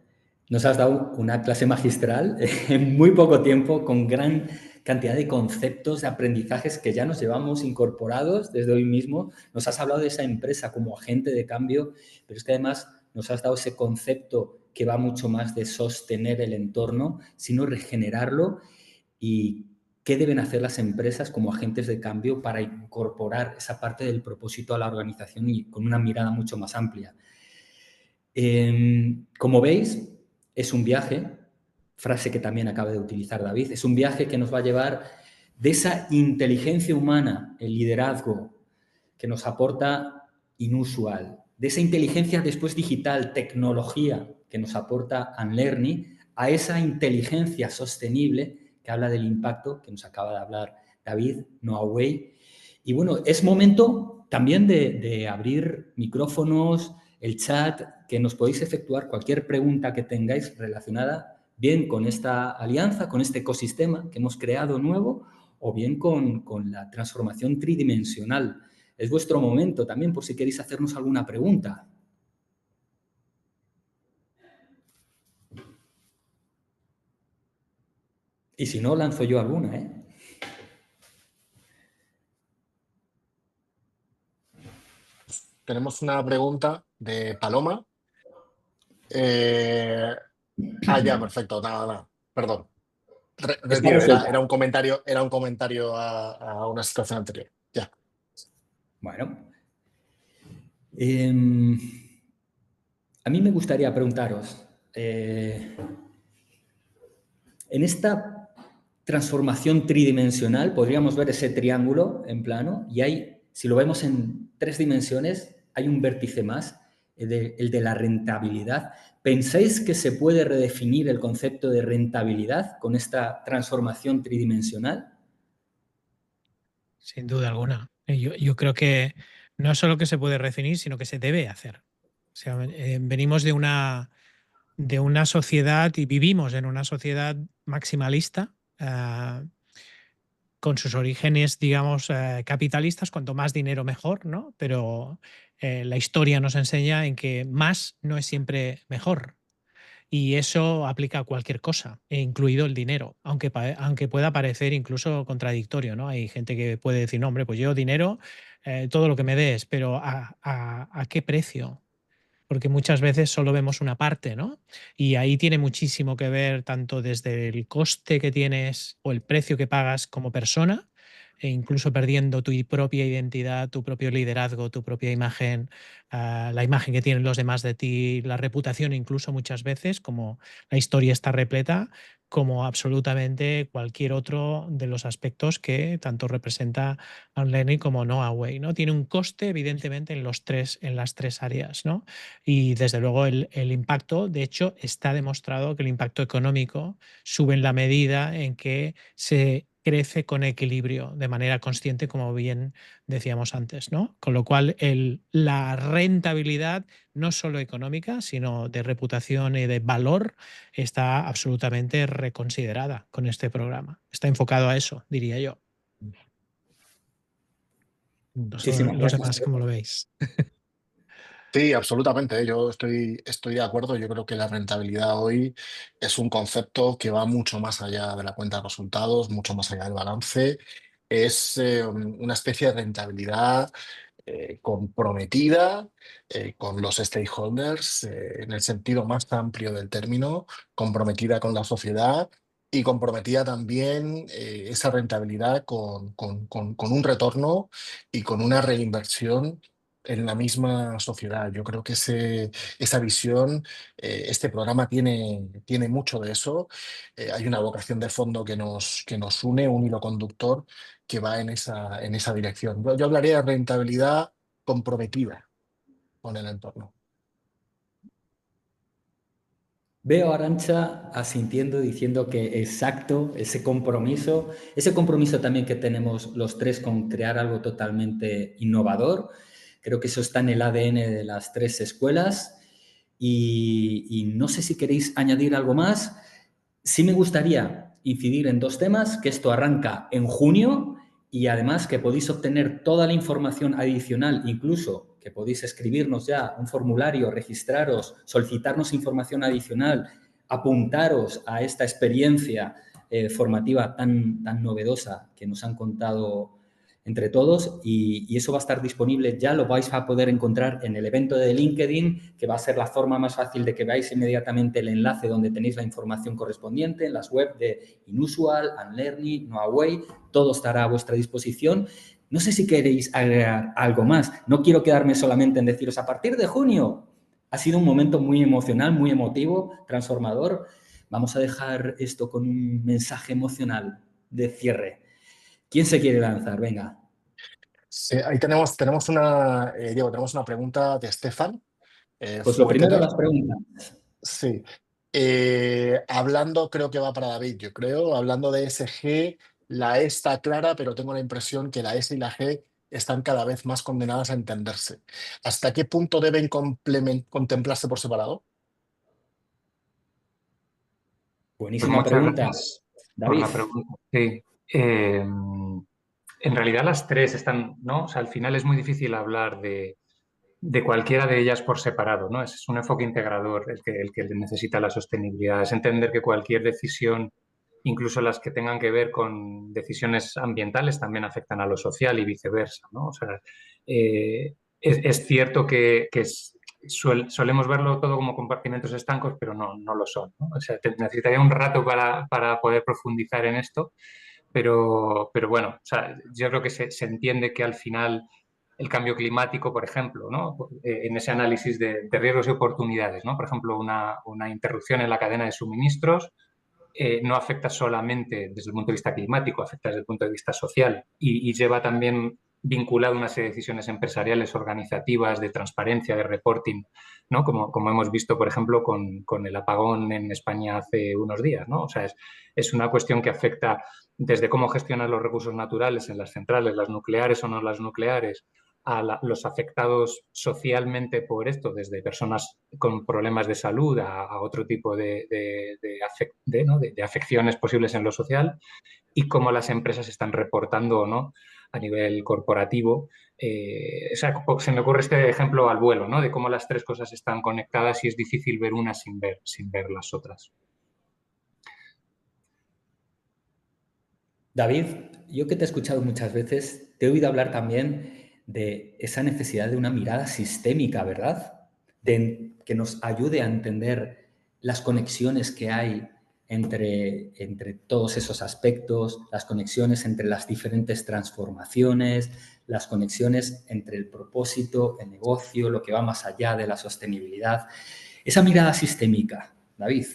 nos has dado una clase magistral en muy poco tiempo con gran cantidad de conceptos, de aprendizajes que ya nos llevamos incorporados desde hoy mismo. Nos has hablado de esa empresa como agente de cambio, pero es que además nos has dado ese concepto que va mucho más de sostener el entorno, sino regenerarlo y qué deben hacer las empresas como agentes de cambio para incorporar esa parte del propósito a la organización y con una mirada mucho más amplia. Como veis, es un viaje, frase que también acaba de utilizar David, es un viaje que nos va a llevar de esa inteligencia humana, el liderazgo que nos aporta Inusual, de esa inteligencia después digital, tecnología que nos aporta Unlearning, a esa inteligencia sostenible que habla del impacto que nos acaba de hablar David, Noaway. Y bueno, es momento también de abrir micrófonos, el chat, que nos podéis efectuar cualquier pregunta que tengáis relacionada bien con esta alianza, con este ecosistema que hemos creado nuevo, o bien con la transformación tridimensional. Es vuestro momento también por si queréis hacernos alguna pregunta. Y si no, lanzo yo alguna, ¿eh? Tenemos una pregunta de Paloma. Ya, perfecto, nada, perdón. Está Retiro, resuelta. era un comentario a una situación anterior. Ya. Bueno. A mí me gustaría preguntaros, en esta transformación tridimensional podríamos ver ese triángulo en plano y hay, si lo vemos en 3 dimensiones, hay un vértice más, el de la rentabilidad. ¿Pensáis que se puede redefinir el concepto de rentabilidad con esta transformación tridimensional? Sin duda alguna. Yo creo que no solo que se puede redefinir, sino que se debe hacer. O sea, venimos de una sociedad y vivimos en una sociedad maximalista, con sus orígenes, digamos, capitalistas, cuanto más dinero mejor, ¿no? Pero la historia nos enseña en que más no es siempre mejor. Y eso aplica a cualquier cosa, incluido el dinero, aunque pueda parecer incluso contradictorio, ¿no? Hay gente que puede decir, no, hombre, pues yo dinero, todo lo que me des, pero ¿a qué precio? Porque muchas veces solo vemos una parte, ¿no? Y ahí tiene muchísimo que ver tanto desde el coste que tienes o el precio que pagas como persona, e incluso perdiendo tu propia identidad, tu propio liderazgo, tu propia imagen, la imagen que tienen los demás de ti, la reputación incluso muchas veces, como la historia está repleta, como absolutamente cualquier otro de los aspectos que tanto representa Unlearning como Noaway, ¿no? Tiene un coste, evidentemente, en las tres áreas, ¿no? Y desde luego el impacto, de hecho, está demostrado que el impacto económico sube en la medida en que se crece con equilibrio de manera consciente, como bien decíamos antes, ¿no? Con lo cual, la rentabilidad, no solo económica, sino de reputación y de valor, está absolutamente reconsiderada con este programa. Está enfocado a eso, diría yo. Muchísimas Los gracias. demás, ¿cómo lo veis? Sí, absolutamente. Yo estoy de acuerdo. Yo creo que la rentabilidad hoy es un concepto que va mucho más allá de la cuenta de resultados, mucho más allá del balance. Es una especie de rentabilidad comprometida con los stakeholders, en el sentido más amplio del término, comprometida con la sociedad y comprometida también esa rentabilidad con un retorno y con una reinversión en la misma sociedad. Yo creo que esa visión, este programa tiene mucho de eso. Hay una vocación de fondo que nos une, un hilo conductor que va en esa dirección. Yo hablaría de rentabilidad comprometida con el entorno. Veo a Arantxa asintiendo, diciendo que exacto, ese compromiso también que tenemos los tres con crear algo totalmente innovador. Creo que eso está en el ADN de las tres escuelas y no sé si queréis añadir algo más. Sí me gustaría incidir en dos temas, que esto arranca en junio y además que podéis obtener toda la información adicional, incluso que podéis escribirnos ya un formulario, registraros, solicitarnos información adicional, apuntaros a esta experiencia formativa tan novedosa que nos han contado entre todos y eso va a estar disponible, ya lo vais a poder encontrar en el evento de LinkedIn, que va a ser la forma más fácil de que veáis inmediatamente el enlace donde tenéis la información correspondiente, en las web de Inusual, Unlearning, Knowaway, todo estará a vuestra disposición. No sé si queréis agregar algo más, no quiero quedarme solamente en deciros a partir de junio. Ha sido un momento muy emocional, muy emotivo, transformador. Vamos a dejar esto con un mensaje emocional de cierre. ¿Quién se quiere lanzar? Venga. Sí, ahí tenemos Diego, tenemos una pregunta de Estefan Pues lo primero, Fueteler. las preguntas. Sí. Hablando, creo que va para David, yo creo, hablando de SG, la E está clara, pero tengo la impresión que la S y la G están cada vez más condenadas a entenderse. ¿Hasta qué punto deben contemplarse por separado? Pues Buenísima muchas pregunta. gracias por David. la pregunta. Sí. En realidad las tres están, ¿no? O sea, al final es muy difícil hablar de cualquiera de ellas por separado, ¿no? Es un enfoque integrador el que necesita la sostenibilidad. Es entender que cualquier decisión, incluso las que tengan que ver con decisiones ambientales, también afectan a lo social y viceversa, ¿no? O sea, es cierto que solemos verlo todo como compartimentos estancos, pero no lo son, ¿no? O sea, necesitaría un rato para poder profundizar en esto, pero bueno, o sea, yo creo que se entiende que al final el cambio climático, por ejemplo, ¿no? En ese análisis de riesgos y oportunidades, ¿no? Por ejemplo, una interrupción en la cadena de suministros no afecta solamente desde el punto de vista climático, afecta desde el punto de vista social y lleva también vinculado una serie de decisiones empresariales, organizativas, de transparencia, de reporting, ¿no? Como hemos visto, por ejemplo, con el apagón en España hace unos días, ¿no? O sea, es una cuestión que afecta desde cómo gestionar los recursos naturales en las centrales, las nucleares o no las nucleares, a los afectados socialmente por esto, desde personas con problemas de salud a otro tipo de afecciones posibles en lo social, y cómo las empresas están reportando o no a nivel corporativo. O sea, se me ocurre este ejemplo al vuelo, ¿no? De cómo las tres cosas están conectadas y es difícil ver una sin ver las otras. David, yo que te he escuchado muchas veces, te he oído hablar también de esa necesidad de una mirada sistémica, ¿verdad? Que nos ayude a entender las conexiones que hay entre todos esos aspectos, las conexiones entre las diferentes transformaciones, las conexiones entre el propósito, el negocio, lo que va más allá de la sostenibilidad. Esa mirada sistémica, David.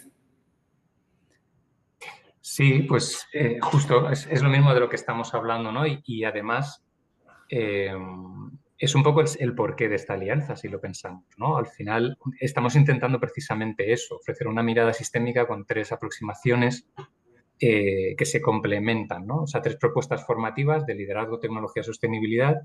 Sí, pues justo es lo mismo de lo que estamos hablando, ¿no? Y además es un poco el porqué de esta alianza, si lo pensamos, ¿no? Al final estamos intentando precisamente eso, ofrecer una mirada sistémica con tres aproximaciones que se complementan, ¿no? O sea, tres propuestas formativas de liderazgo, tecnología, sostenibilidad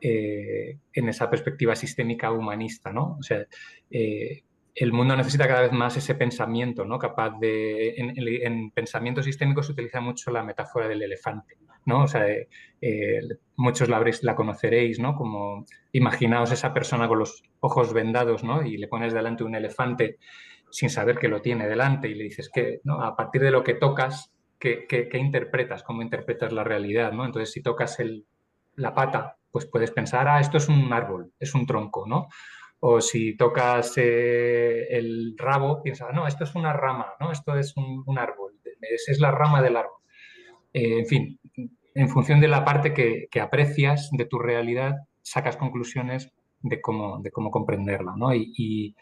en esa perspectiva sistémica humanista, ¿no? O sea, el mundo necesita cada vez más ese pensamiento, ¿no? Capaz de... En pensamiento sistémico se utiliza mucho la metáfora del elefante, ¿no? O sea, muchos la conoceréis, ¿no? Como imaginaos esa persona con los ojos vendados, ¿no? Y le pones delante un elefante sin saber que lo tiene delante y le dices que, ¿no? A partir de lo que tocas, ¿qué interpretas? ¿Cómo interpretas la realidad, ¿no? Entonces, si tocas la pata, pues puedes pensar, esto es un árbol, es un tronco, ¿no? O si tocas el rabo, piensas, no, esto es una rama, ¿no? Esto es un árbol, es la rama del árbol. En fin, en función de la parte que aprecias de tu realidad, sacas conclusiones de cómo comprenderla, ¿no? Y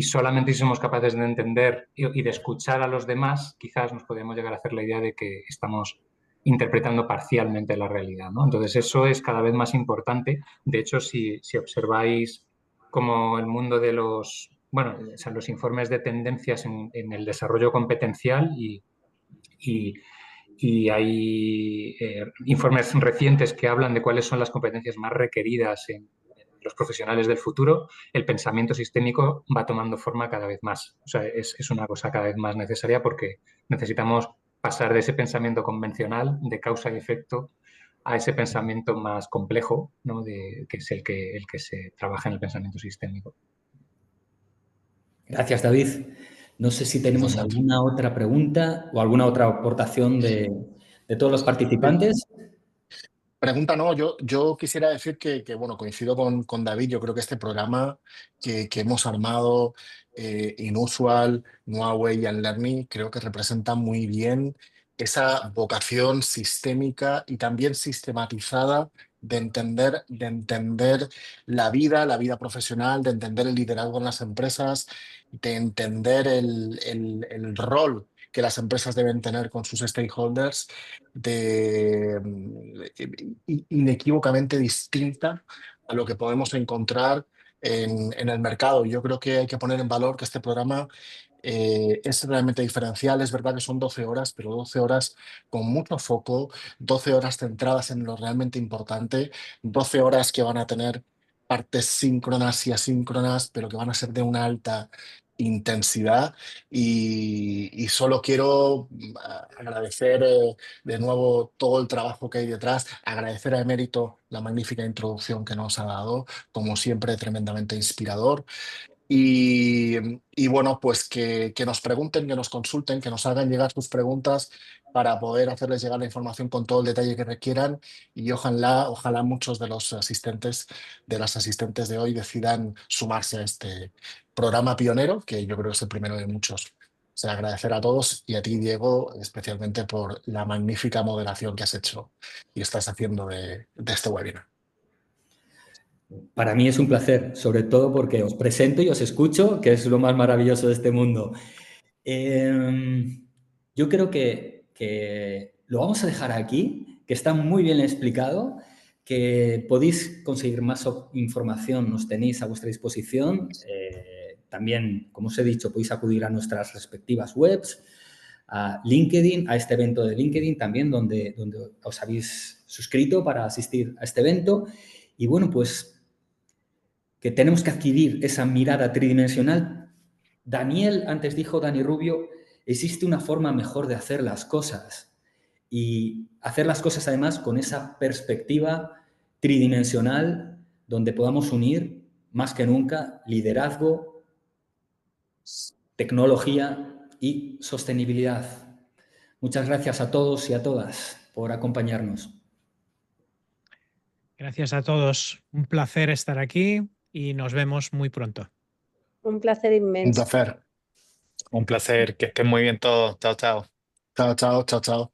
solamente si somos capaces de entender y de escuchar a los demás, quizás nos podemos llegar a hacer la idea de que estamos interpretando parcialmente la realidad, ¿no? Entonces eso es cada vez más importante. De hecho, si observáis como el mundo de los informes de tendencias en el desarrollo competencial y hay informes recientes que hablan de cuáles son las competencias más requeridas en los profesionales del futuro, el pensamiento sistémico va tomando forma cada vez más. O sea, es una cosa cada vez más necesaria porque necesitamos pasar de ese pensamiento convencional de causa y efecto a ese pensamiento más complejo, ¿no? Que es el que se trabaja en el pensamiento sistémico. Gracias, David. No sé si tenemos alguna otra pregunta o alguna otra aportación de todos los participantes. Pregunta no, yo quisiera decir que bueno, coincido con David. Yo creo que este programa que hemos armado, Inusual, Nuaway y Unlearning, creo que representa muy bien esa vocación sistémica y también sistematizada de entender la vida profesional, de entender el liderazgo en las empresas, de entender el rol que las empresas deben tener con sus stakeholders inequívocamente distinta a lo que podemos encontrar en el mercado. Yo creo que hay que poner en valor que este programa es realmente diferencial. Es verdad que son 12 horas, pero 12 horas con mucho foco, 12 horas centradas en lo realmente importante, 12 horas que van a tener partes síncronas y asíncronas, pero que van a ser de una alta intensidad y solo quiero agradecer de nuevo todo el trabajo que hay detrás, agradecer a Emérito la magnífica introducción que nos ha dado, como siempre tremendamente inspirador. Y bueno, pues que nos pregunten, que nos consulten, que nos hagan llegar sus preguntas para poder hacerles llegar la información con todo el detalle que requieran y ojalá muchos de los asistentes, de las asistentes de hoy decidan sumarse a este programa pionero, que yo creo que es el primero de muchos. O sea, agradecer a todos y a ti, Diego, especialmente por la magnífica moderación que has hecho y estás haciendo de este webinar. Para mí es un placer, sobre todo porque os presento y os escucho, que es lo más maravilloso de este mundo. Yo creo que lo vamos a dejar aquí, que está muy bien explicado, que podéis conseguir más información, nos tenéis a vuestra disposición. También, como os he dicho, podéis acudir a nuestras respectivas webs, a LinkedIn, a este evento de LinkedIn también, donde os habéis suscrito para asistir a este evento. Y bueno, pues que tenemos que adquirir esa mirada tridimensional. Dani Rubio, existe una forma mejor de hacer las cosas y hacer las cosas además con esa perspectiva tridimensional donde podamos unir más que nunca liderazgo, tecnología y sostenibilidad. Muchas gracias a todos y a todas por acompañarnos. Gracias a todos. Un placer estar aquí y nos vemos muy pronto. Un placer inmenso. Un placer. Un placer, que estén muy bien todos. Chao, chao. Chao, chao, chao, chao.